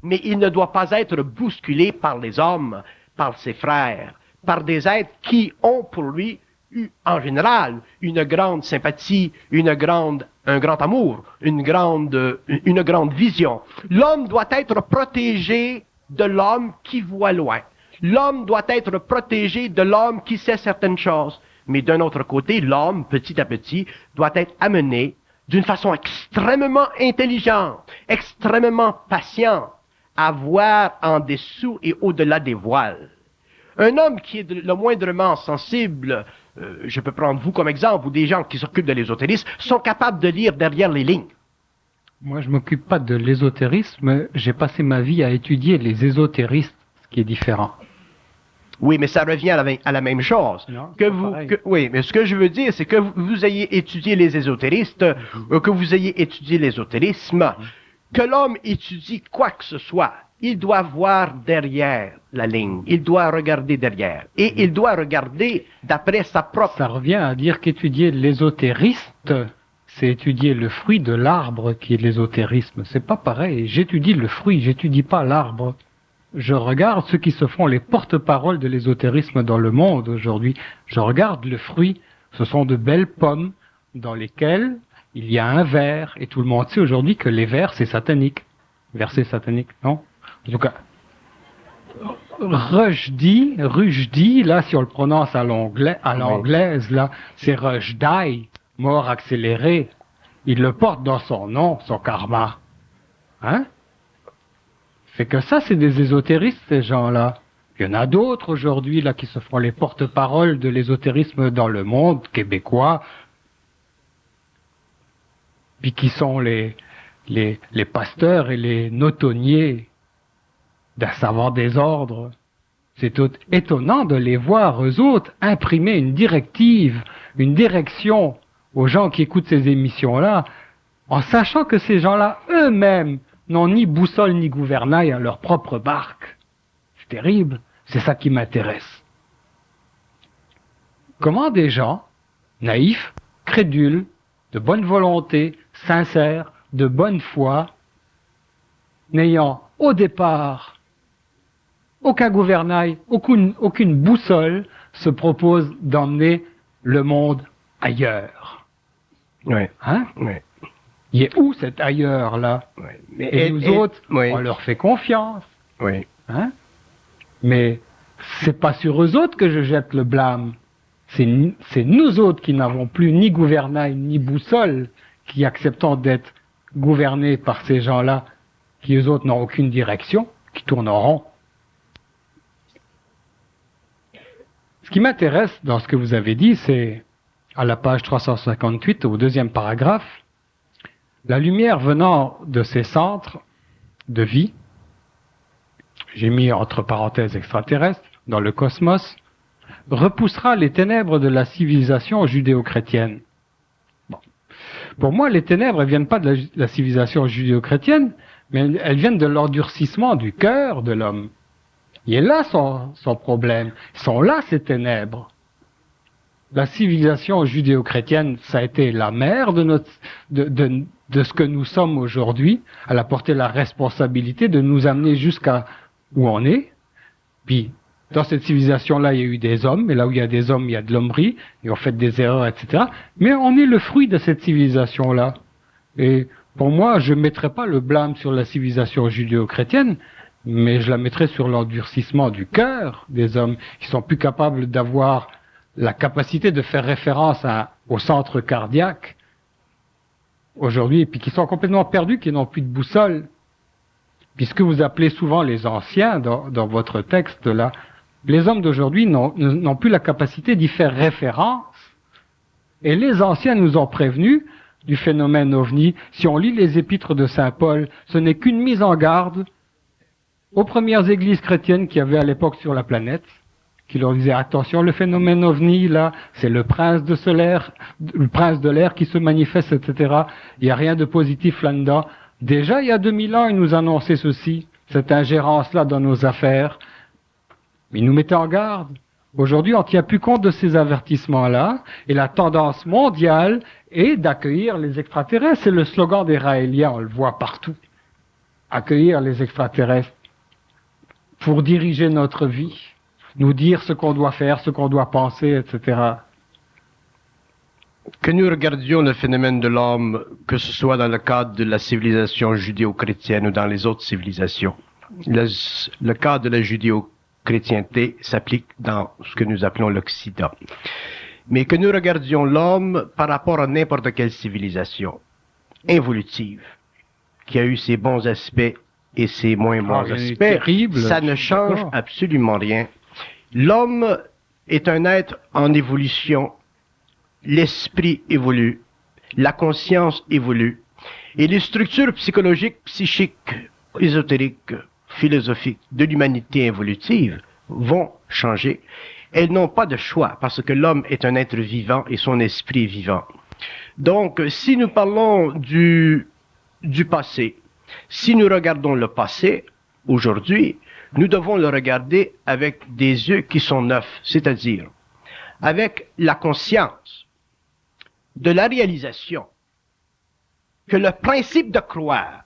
Mais il ne doit pas être bousculé par les hommes, par ses frères, par des êtres qui ont pour lui eu, en général, une grande sympathie, un grand amour, une grande vision. L'homme doit être protégé de l'homme qui voit loin. L'homme doit être protégé de l'homme qui sait certaines choses. Mais d'un autre côté, l'homme, petit à petit, doit être amené d'une façon extrêmement intelligente, extrêmement patiente, à voir en dessous et au-delà des voiles. Un homme qui est le moindrement sensible, je peux prendre vous comme exemple, ou des gens qui s'occupent de l'ésotérisme, sont capables de lire derrière les lignes. Moi, je m'occupe pas de l'ésotérisme, j'ai passé ma vie à étudier les ésotéristes, ce qui est différent. Oui, mais ça revient à la même chose. Non, Oui, mais ce que je veux dire, c'est que vous ayez étudié les ésotéristes, que vous ayez étudié l'ésotérisme, que l'homme étudie quoi que ce soit, il doit voir derrière la ligne, il doit regarder derrière, et il doit regarder d'après sa propre... Ça revient à dire qu'étudier l'ésotériste, c'est étudier le fruit de l'arbre qui est l'ésotérisme. C'est pas pareil, j'étudie le fruit, j'étudie pas l'arbre. Je regarde ceux qui se font les porte-paroles de l'ésotérisme dans le monde aujourd'hui. Je regarde le fruit, ce sont de belles pommes dans lesquelles il y a un ver, et tout le monde sait aujourd'hui que les vers c'est satanique. Verset satanique, non? En tout cas, Rushdie, là, si on le prononce à l'anglaise, là, c'est Rushdie, mort accéléré. Il le porte dans son nom, son karma. Hein? Fait que ça, c'est des ésotéristes, ces gens-là. Il y en a d'autres aujourd'hui, là, qui se font les porte-paroles de l'ésotérisme dans le monde québécois, puis qui sont les pasteurs et les notonniers d'un savant désordre. C'est tout étonnant de les voir, eux autres, imprimer une directive, une direction aux gens qui écoutent ces émissions-là. en sachant que ces gens-là eux-mêmes n'ont ni boussole ni gouvernail à leur propre barque. C'est terrible, c'est ça qui m'intéresse. Comment des gens, naïfs, crédules, de bonne volonté, sincères, de bonne foi, n'ayant au départ aucun gouvernail, aucune boussole, se proposent d'emmener le monde ailleurs. Oui. Hein? Oui. Il est où cet ailleurs-là? Oui. Et nous autres, on leur fait confiance. Oui. Hein? Mais c'est pas sur eux autres que je jette le blâme. C'est nous autres qui n'avons plus ni gouvernail ni boussole, qui acceptons d'être gouvernés par ces gens-là, qui eux autres n'ont aucune direction, qui tournent en rond. Ce qui m'intéresse dans ce que vous avez dit, c'est à la page 358, au deuxième paragraphe, la lumière venant de ces centres de vie, j'ai mis entre parenthèses extraterrestres, dans le cosmos, repoussera les ténèbres de la civilisation judéo-chrétienne. Bon. Pour moi, les ténèbres ne viennent pas de la civilisation judéo-chrétienne, mais elles viennent de l'endurcissement du cœur de l'homme. Il est là son problème. Sont là ces ténèbres. La civilisation judéo-chrétienne, ça a été la mère de ce que nous sommes aujourd'hui. Elle a porté la responsabilité de nous amener jusqu'à où on est. Puis, dans cette civilisation-là, il y a eu des hommes, et là où il y a des hommes, il y a de l'hommerie, et on fait des erreurs, etc. Mais on est le fruit de cette civilisation-là. Et pour moi, je ne mettrais pas le blâme sur la civilisation judéo-chrétienne, mais je la mettrais sur l'endurcissement du cœur des hommes, qui sont plus capables d'avoir la capacité de faire référence au centre cardiaque aujourd'hui, et puis qui sont complètement perdus, qui n'ont plus de boussole. Puisque vous appelez souvent les anciens dans votre texte là, les hommes d'aujourd'hui n'ont plus la capacité d'y faire référence. Et les anciens nous ont prévenus du phénomène ovni. Si on lit les épîtres de saint Paul, ce n'est qu'une mise en garde aux premières églises chrétiennes qu'il y avait à l'époque sur la planète, qui leur disaient attention, le phénomène ovni là, c'est le prince de l'air qui se manifeste, etc. Il n'y a rien de positif là-dedans. Déjà, il y a 2000 ans, ils nous annonçaient ceci, cette ingérence-là dans nos affaires. Ils nous mettaient en garde. Aujourd'hui, on ne tient plus compte de ces avertissements-là, et la tendance mondiale est d'accueillir les extraterrestres. C'est le slogan des Raéliens, on le voit partout. Accueillir les extraterrestres pour diriger notre vie, nous dire ce qu'on doit faire, ce qu'on doit penser, etc. Que nous regardions le phénomène de l'homme, que ce soit dans le cadre de la civilisation judéo-chrétienne ou dans les autres civilisations, le cas de la judéo-chrétienté s'applique dans ce que nous appelons l'Occident. Mais que nous regardions l'homme par rapport à n'importe quelle civilisation évolutive, qui a eu ses bons aspects et ses moins bons aspects, terrible, ça ne change absolument rien. L'homme est un être en évolution. L'esprit évolue, la conscience évolue, et les structures psychologiques, psychiques, ésotériques, philosophiques de l'humanité évolutive vont changer. Elles n'ont pas de choix, parce que l'homme est un être vivant et son esprit est vivant. Donc, si nous parlons du passé, si nous regardons le passé, aujourd'hui, nous devons le regarder avec des yeux qui sont neufs, c'est-à-dire avec la conscience de la réalisation que le principe de croire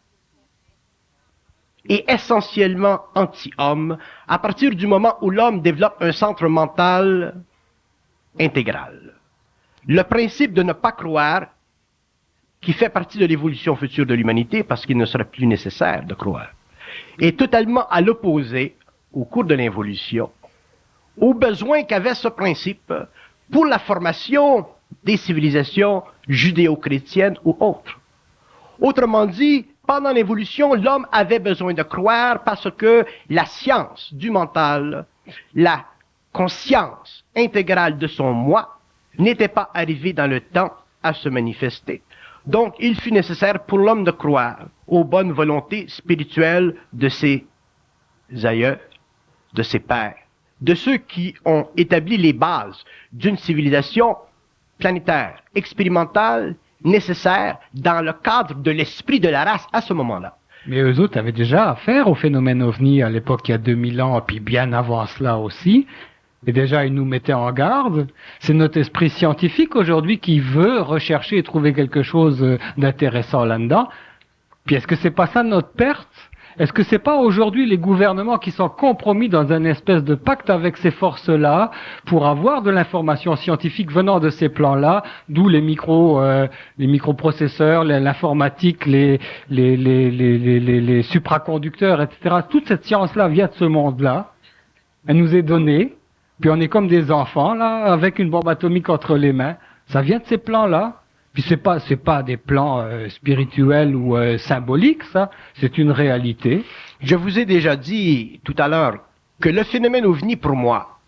est essentiellement anti-homme à partir du moment où l'homme développe un centre mental intégral. Le principe de ne pas croire, qui fait partie de l'évolution future de l'humanité parce qu'il ne sera plus nécessaire de croire, est totalement à l'opposé, au cours de l'évolution, aux besoins qu'avait ce principe pour la formation des civilisations judéo-chrétiennes ou autres. Autrement dit, pendant l'évolution, l'homme avait besoin de croire parce que la science du mental, la conscience intégrale de son moi, n'était pas arrivée dans le temps à se manifester. Donc, il fut nécessaire pour l'homme de croire aux bonnes volontés spirituelles de ses aïeux, de ses pères, de ceux qui ont établi les bases d'une civilisation planétaire, expérimentale, nécessaire dans le cadre de l'esprit de la race à ce moment-là. Mais eux autres avaient déjà affaire au phénomène OVNI à l'époque, il y a 2000 ans, puis bien avant cela aussi. Et déjà, ils nous mettaient en garde. C'est notre esprit scientifique aujourd'hui qui veut rechercher et trouver quelque chose d'intéressant là-dedans. Puis est-ce que c'est pas ça notre perte? Est-ce que c'est pas aujourd'hui les gouvernements qui sont compromis dans un espèce de pacte avec ces forces-là pour avoir de l'information scientifique venant de ces plans-là, d'où les microprocesseurs, l'informatique, les supraconducteurs, etc. Toute cette science-là vient de ce monde-là. Elle nous est donnée. Puis on est comme des enfants, là, avec une bombe atomique entre les mains. Ça vient de ces plans-là. Puis c'est pas des plans spirituels ou symboliques, ça. C'est une réalité. Je vous ai déjà dit tout à l'heure que le phénomène OVNI pour moi,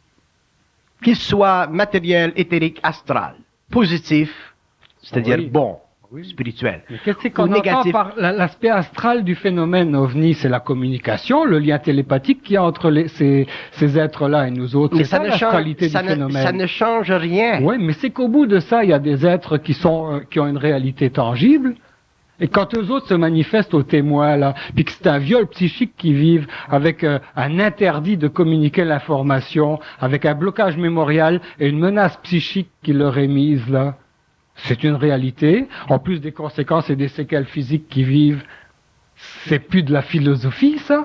qu'il soit matériel, éthérique, astral, positif, c'est-à-dire bon, spirituel, mais qu'est-ce qu'on entend par l'aspect astral du phénomène OVNI? C'est la communication, le lien télépathique qu'il y a entre ces êtres-là et nous autres. Mais c'est ça l'astralité du phénomène. Ça ne change rien. Oui, mais c'est qu'au bout de ça, il y a des êtres qui ont une réalité tangible. Et quand eux autres se manifestent aux témoins, là, puis que c'est un viol psychique qui vivent avec un interdit de communiquer l'information, avec un blocage mémorial et une menace psychique qui leur est mise, là, c'est une réalité. En plus des conséquences et des séquelles physiques qui vivent, c'est plus de la philosophie, ça?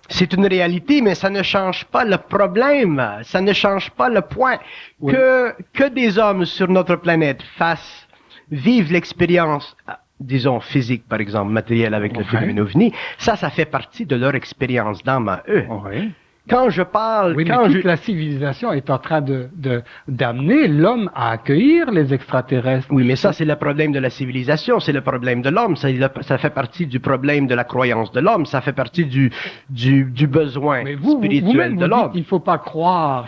C'est une réalité, mais ça ne change pas le problème. Ça ne change pas le point. Oui. Que des hommes sur notre planète vivent l'expérience, disons, physique, par exemple, matérielle avec le phénomène OVNI, ça fait partie de leur expérience d'âme à eux. Oui. Quand je parle... Oui, mais toute la civilisation est en train d'amener l'homme à accueillir les extraterrestres. Oui, mais ça, c'est le problème de la civilisation, c'est le problème de l'homme, ça fait partie du problème de la croyance de l'homme, ça fait partie du besoin spirituel de l'homme. Il faut pas croire.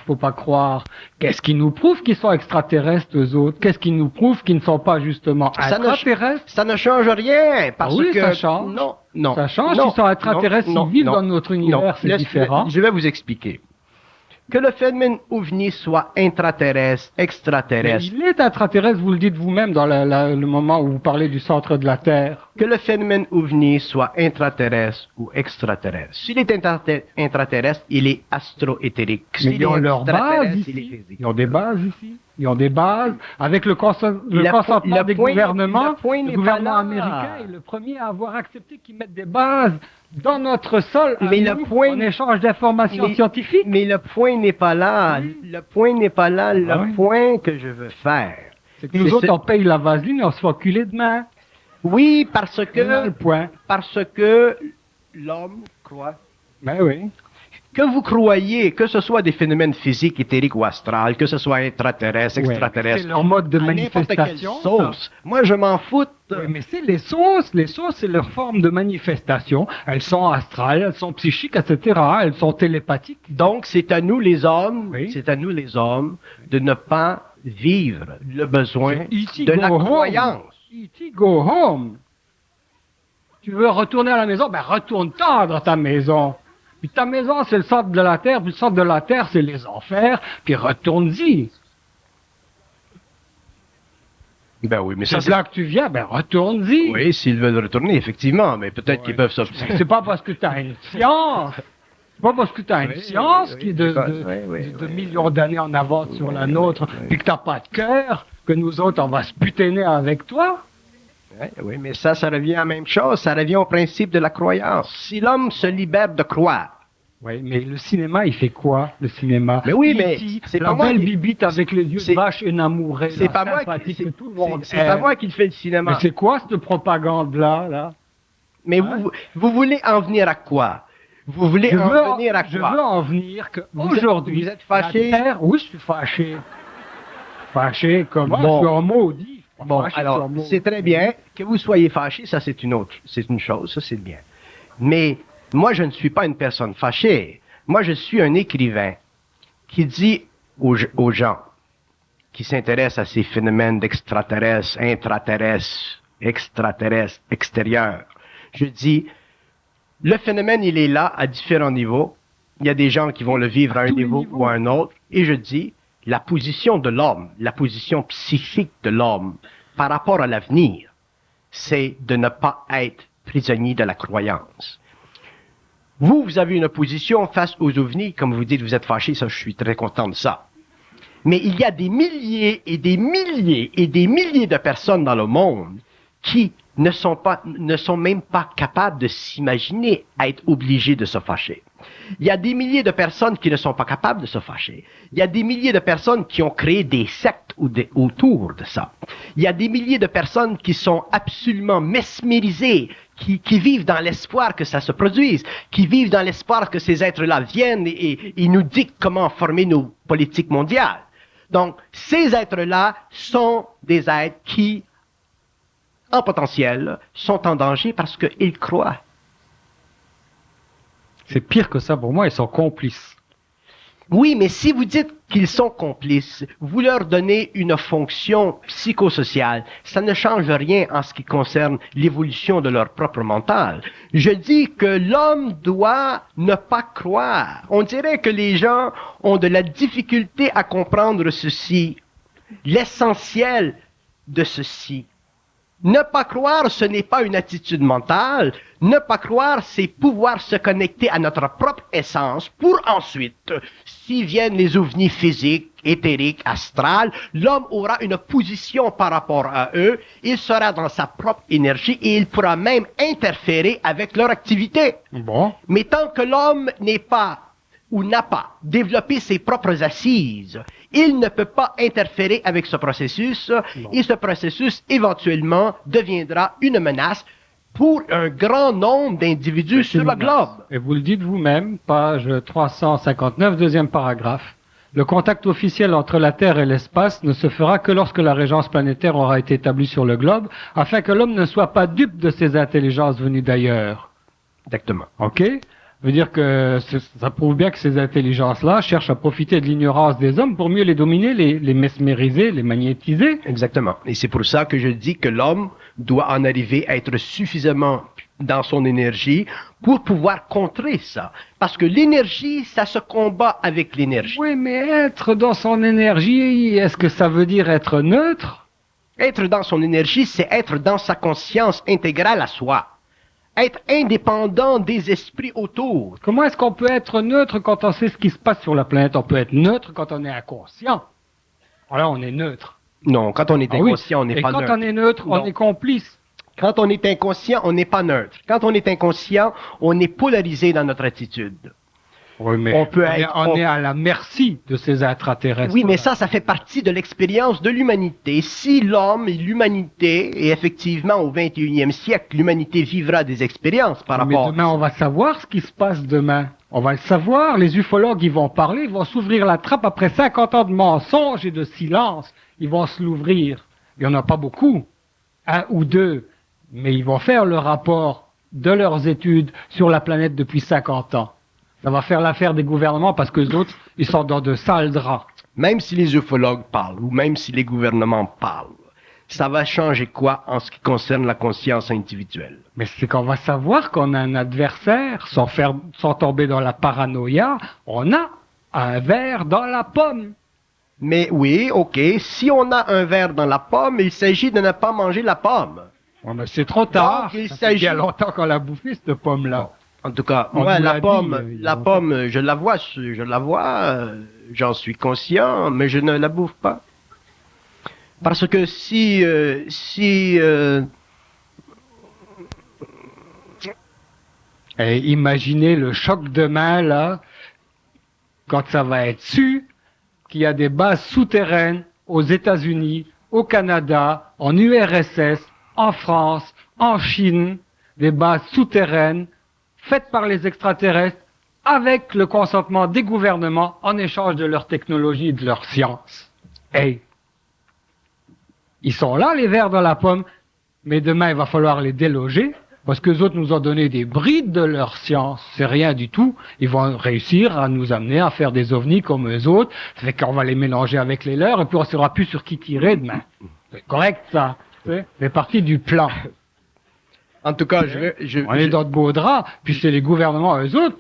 Qu'est-ce qui nous prouve qu'ils sont extraterrestres, eux autres? Qu'est-ce qui nous prouve qu'ils ne sont pas justement extraterrestres? Ça ne change rien, parce que... ça change. Non. Ça change, ils sont extraterrestres, ils vivent dans notre univers, c'est différent. Je vais vous expliquer. Que le phénomène OVNI soit intraterrestre, extraterrestre. Mais il est extraterrestre, vous le dites vous-même dans le moment où vous parlez du centre de la Terre. Que le phénomène OVNI soit intraterrestre ou extraterrestre. S'il est intraterrestre, il est astro-éthérique. Mais ils ont leur base ici. Ils ont des bases ici. Ils ont des bases. Avec le consentement des gouvernements, le gouvernement américain est le premier à avoir accepté qu'ils mettent des bases dans notre sol en échange d'informations scientifiques. Mais le point n'est pas là. Oui. Le point n'est pas là. Le point que je veux faire, c'est que nous autres, on paye la vaseline et on se fait enculer demain. Oui, parce que l'homme croit. Ben oui. Que vous croyez, que ce soit des phénomènes physiques, éthériques ou astrales, que ce soit intraterrestre, extraterrestre, c'est leur mode de manifestation. Sauce. Moi, je m'en fous. Oui, mais c'est les sauces. Les sauces, c'est leur forme de manifestation. Elles sont astrales, elles sont psychiques, etc. Elles sont télépathiques. Donc, c'est à nous les hommes, de ne pas vivre le besoin de la croyance. E.T. go home. Tu veux retourner à la maison? Ben, retourne-t'en dans ta maison. Puis ta maison, c'est le centre de la Terre, puis le centre de la Terre, c'est les enfers, puis retourne-y. Ben oui, mais c'est là que tu viens, ben retourne-y. Oui, s'ils veulent retourner, effectivement, mais peut-être qu'ils peuvent s'observer. C'est pas parce que tu as une science. C'est pas parce que tu as une science qui est de millions d'années en avance sur la nôtre, puis que tu n'as pas de cœur, que nous autres, on va se buter avec toi. Oui, mais ça revient à la même chose. Ça revient au principe de la croyance. Si l'homme se libère de croire. Oui, mais le cinéma, il fait quoi, le cinéma? Mais oui, mais c'est la belle bibite avec les yeux de vache énamourés. C'est pas moi qui le fais le cinéma. Mais c'est quoi cette propagande-là, là? Mais vous voulez en venir à quoi? Vous voulez en venir à quoi? Je veux en venir qu'aujourd'hui... Vous êtes fâché? Oui, je suis fâché. Fâché comme je suis un maudit. Bon, alors, c'est très bien. Que vous soyez fâché, ça c'est une chose, ça c'est bien. Mais moi, je ne suis pas une personne fâchée. Moi, je suis un écrivain qui dit aux gens qui s'intéressent à ces phénomènes d'extraterrestres, intraterrestres, extérieurs, je dis, le phénomène, il est là à différents niveaux. Il y a des gens qui vont le vivre à un niveau ou à un autre. Et je dis, la position de l'homme, la position psychique de l'homme, par rapport à l'avenir, c'est de ne pas être prisonnier de la croyance. Vous avez une position face aux ovnis, comme vous dites, vous êtes fâché, ça, je suis très content de ça. Mais il y a des milliers et des milliers et des milliers de personnes dans le monde qui ne sont même pas capables de s'imaginer être obligés de se fâcher. Il y a des milliers de personnes qui ne sont pas capables de se fâcher. Il y a des milliers de personnes qui ont créé des sectes autour de ça. Il y a des milliers de personnes qui sont absolument mesmérisées, qui vivent dans l'espoir que ça se produise, qui vivent dans l'espoir que ces êtres-là viennent et nous dictent comment former nos politiques mondiales. Donc, ces êtres-là sont des êtres qui, en potentiel, sont en danger parce qu'ils croient. C'est pire que ça pour moi, ils sont complices. Oui, mais si vous dites qu'ils sont complices, vous leur donnez une fonction psychosociale. Ça ne change rien en ce qui concerne l'évolution de leur propre mental. Je dis que l'homme doit ne pas croire. On dirait que les gens ont de la difficulté à comprendre ceci, l'essentiel de ceci. Ne pas croire, ce n'est pas une attitude mentale. Ne pas croire, c'est pouvoir se connecter à notre propre essence pour ensuite, si viennent les ovnis physiques, éthériques, astrales, l'homme aura une position par rapport à eux, il sera dans sa propre énergie et il pourra même interférer avec leur activité. Bon. Mais tant que l'homme n'est pas ou n'a pas développé ses propres assises, il ne peut pas interférer avec ce processus, et ce processus, éventuellement, deviendra une menace pour un grand nombre d'individus sur le globe. Et vous le dites vous-même, page 359, deuxième paragraphe. Le contact officiel entre la Terre et l'espace ne se fera que lorsque la régence planétaire aura été établie sur le globe, afin que l'homme ne soit pas dupe de ces intelligences venues d'ailleurs. Exactement. OK? Veut dire que ça prouve bien que ces intelligences-là cherchent à profiter de l'ignorance des hommes pour mieux les dominer, les mesmériser, les magnétiser. Exactement. Et c'est pour ça que je dis que l'homme doit en arriver à être suffisamment dans son énergie pour pouvoir contrer ça. Parce que l'énergie, ça se combat avec l'énergie. Oui, mais être dans son énergie, est-ce que ça veut dire être neutre? Être dans son énergie, c'est être dans sa conscience intégrale à soi. Être indépendant des esprits autour. Comment est-ce qu'on peut être neutre quand on sait ce qui se passe sur la planète? On peut être neutre quand on est inconscient. Alors on est neutre. Non, quand on est inconscient, on n'est pas neutre. Et quand on est neutre, on est complice. Quand on est inconscient, on n'est pas neutre. Quand on est inconscient, on est polarisé dans notre attitude. Oui, mais on est à la merci de ces extraterrestres. Oui, mais ça fait partie de l'expérience de l'humanité. Si l'homme et l'humanité, et effectivement au 21e siècle, l'humanité vivra des expériences par rapport... Mais demain, on va savoir ce qui se passe demain. On va le savoir, les ufologues, ils vont parler, ils vont s'ouvrir la trappe après 50 ans de mensonges et de silence. Ils vont se l'ouvrir. Il n'y en a pas beaucoup, un ou deux, mais ils vont faire le rapport de leurs études sur la planète depuis 50 ans. Ça va faire l'affaire des gouvernements parce que les autres, ils sont dans de sales draps. Même si les ufologues parlent, ou même si les gouvernements parlent, ça va changer quoi en ce qui concerne la conscience individuelle? Mais c'est qu'on va savoir qu'on a un adversaire, sans tomber dans la paranoïa, on a un ver dans la pomme. Mais oui, ok, si on a un ver dans la pomme, il s'agit de ne pas manger la pomme. Ouais, mais c'est trop tard. Donc, ça fait bien longtemps qu'on l'a bouffé, cette pomme-là. En tout cas, moi, la pomme, je la vois, j'en suis conscient, mais je ne la bouffe pas. Parce que Et imaginez le choc demain, là, quand ça va être su qu'il y a des bases souterraines aux États-Unis, au Canada, en URSS, en France, en Chine, des bases souterraines faites par les extraterrestres avec le consentement des gouvernements en échange de leur technologie et de leur science. Hey, ils sont là, les vers dans la pomme, mais demain, il va falloir les déloger parce que les autres nous ont donné des brides de leur science. C'est rien du tout. Ils vont réussir à nous amener à faire des ovnis comme eux autres. Ça fait qu'on va les mélanger avec les leurs et puis on ne saura plus sur qui tirer demain. C'est correct, ça. C'est partie du plan. En tout cas, on est dans de beaux draps, puis c'est les gouvernements, eux autres,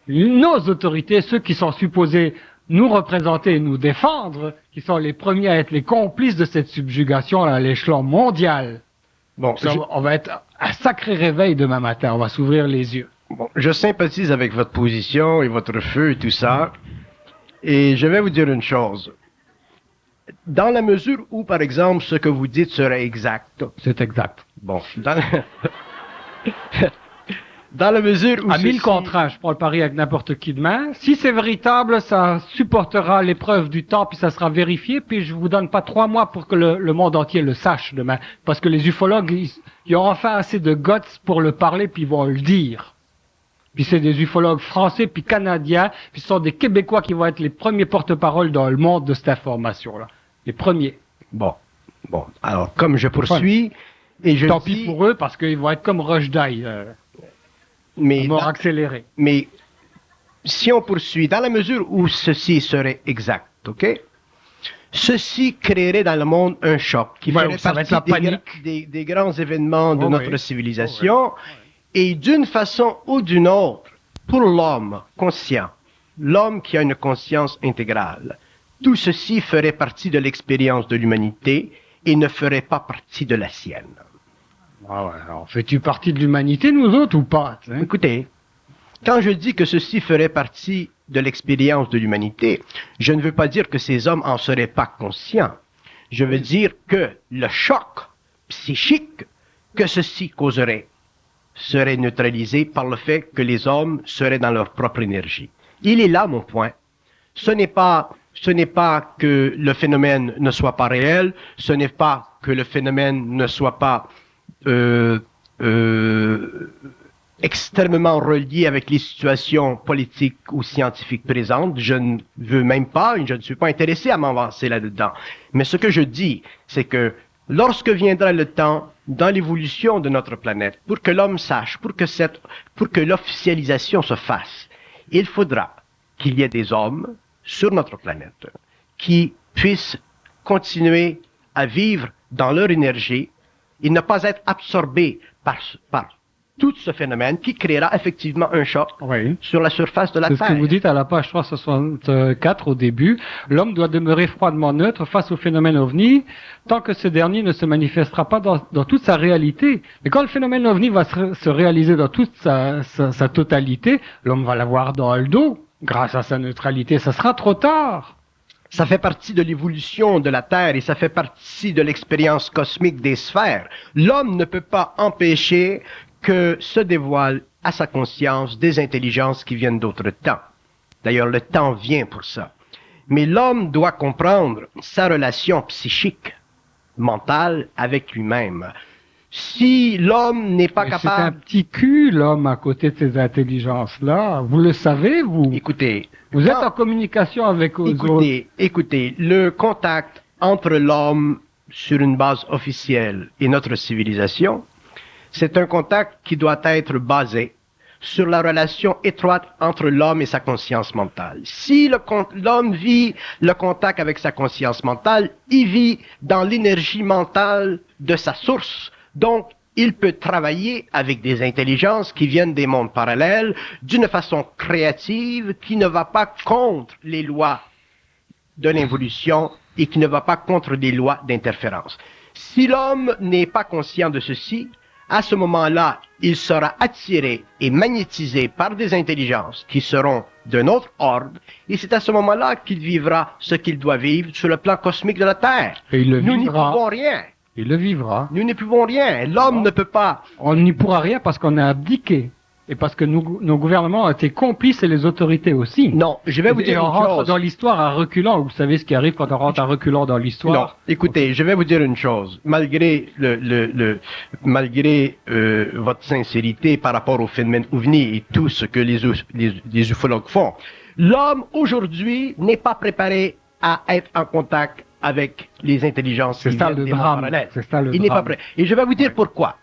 nos autorités, ceux qui sont supposés nous représenter et nous défendre, qui sont les premiers à être les complices de cette subjugation à l'échelon mondial. Bon, On va être un sacré réveil demain matin, on va s'ouvrir les yeux. bon, je sympathise avec votre position et votre feu et tout ça. Et je vais vous dire une chose. Dans la mesure où, par exemple, ce que vous dites serait exact. C'est exact. Bon, dans la mesure où... À 1000 contre 1, je prends le pari avec n'importe qui demain. Si c'est véritable, ça supportera l'épreuve du temps, puis ça sera vérifié, puis je vous donne pas 3 mois pour que le monde entier le sache demain. Parce que les ufologues, ils ont enfin assez de guts pour le parler, puis ils vont le dire. Puis c'est des ufologues français, puis canadiens, puis ce sont des Québécois qui vont être les premiers porte-parole dans le monde de cette information-là. Les premiers. Bon, alors, comme je poursuis, et je Tant dis... pis pour eux, parce qu'ils vont être comme Rochdale, mais mort accéléré. Mais si on poursuit, dans la mesure où ceci serait exact, ok? Ceci créerait dans le monde un choc qui ferait ça va être la partie panique. des grands événements de notre Oui. civilisation. Et d'une façon ou d'une autre, pour l'homme conscient, l'homme qui a une conscience intégrale, tout ceci ferait partie de l'expérience de l'humanité et ne ferait pas partie de la sienne. Ah ouais, alors fais-tu partie de l'humanité, nous autres, ou pas? Hein? Écoutez, quand je dis que ceci ferait partie de l'expérience de l'humanité, je ne veux pas dire que ces hommes en seraient pas conscients. Je veux dire que le choc psychique que ceci causerait serait neutralisé par le fait que les hommes seraient dans leur propre énergie. Il est là mon point. Ce n'est pas que le phénomène ne soit pas réel, ce n'est pas que le phénomène ne soit pas extrêmement relié avec les situations politiques ou scientifiques présentes. Je ne veux même pas, je ne suis pas intéressé à m'avancer là-dedans. Mais ce que je dis, c'est que lorsque viendra le temps dans l'évolution de notre planète, pour que l'homme sache, pour que l'officialisation se fasse, il faudra qu'il y ait des hommes sur notre planète qui puissent continuer à vivre dans leur énergie et ne pas être absorbés par tout ce phénomène qui créera effectivement un choc sur la surface de la Terre. Terre. C'est ce que vous dites à la page 364 au début. L'homme doit demeurer froidement neutre face au phénomène ovni tant que ce dernier ne se manifestera pas dans toute sa réalité. Mais quand le phénomène ovni va se réaliser dans toute sa totalité, l'homme va l'avoir dans le dos. Grâce à sa neutralité, ça sera trop tard. Ça fait partie de l'évolution de la Terre et ça fait partie de l'expérience cosmique des sphères. L'homme ne peut pas empêcher que se dévoilent à sa conscience des intelligences qui viennent d'autres temps. D'ailleurs, le temps vient pour ça. Mais l'homme doit comprendre sa relation psychique, mentale avec lui-même. Si l'homme n'est pas capable... C'est un petit cul, l'homme, à côté de ces intelligences-là. Vous le savez, vous? Écoutez... Vous êtes en communication avec eux autres. Écoutez, le contact entre l'homme sur une base officielle et notre civilisation, c'est un contact qui doit être basé sur la relation étroite entre l'homme et sa conscience mentale. Si l'homme vit le contact avec sa conscience mentale, il vit dans l'énergie mentale de sa source. Donc, il peut travailler avec des intelligences qui viennent des mondes parallèles d'une façon créative qui ne va pas contre les lois de l'évolution et qui ne va pas contre les lois d'interférence. Si l'homme n'est pas conscient de ceci, à ce moment-là, il sera attiré et magnétisé par des intelligences qui seront d'un autre ordre, et c'est à ce moment-là qu'il vivra ce qu'il doit vivre sur le plan cosmique de la Terre. Et il le Nous n'y vivra. pouvons rien. Il le vivra. Nous n'y pouvons rien. L'homme ne peut pas. On n'y pourra rien parce qu'on a abdiqué. Et parce que nos gouvernements ont été complices et les autorités aussi. Non, je vais vous dire on une rentre chose. dans l'histoire à reculant. Vous savez ce qui arrive quand on rentre à reculant dans Non, l'histoire? écoutez, je vais vous dire une chose. Malgré malgré votre sincérité par rapport au phénomène OVNI et tout ce que les ufologues font, l'homme aujourd'hui n'est pas préparé à être en contact avec les intelligences. C'est ça le drame. C'est ça le Il n'est pas drame. prêt. Et je vais vous dire pourquoi.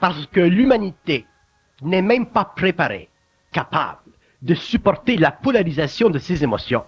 Parce que l'humanité n'est même pas préparée, capable de supporter la polarisation de ses émotions.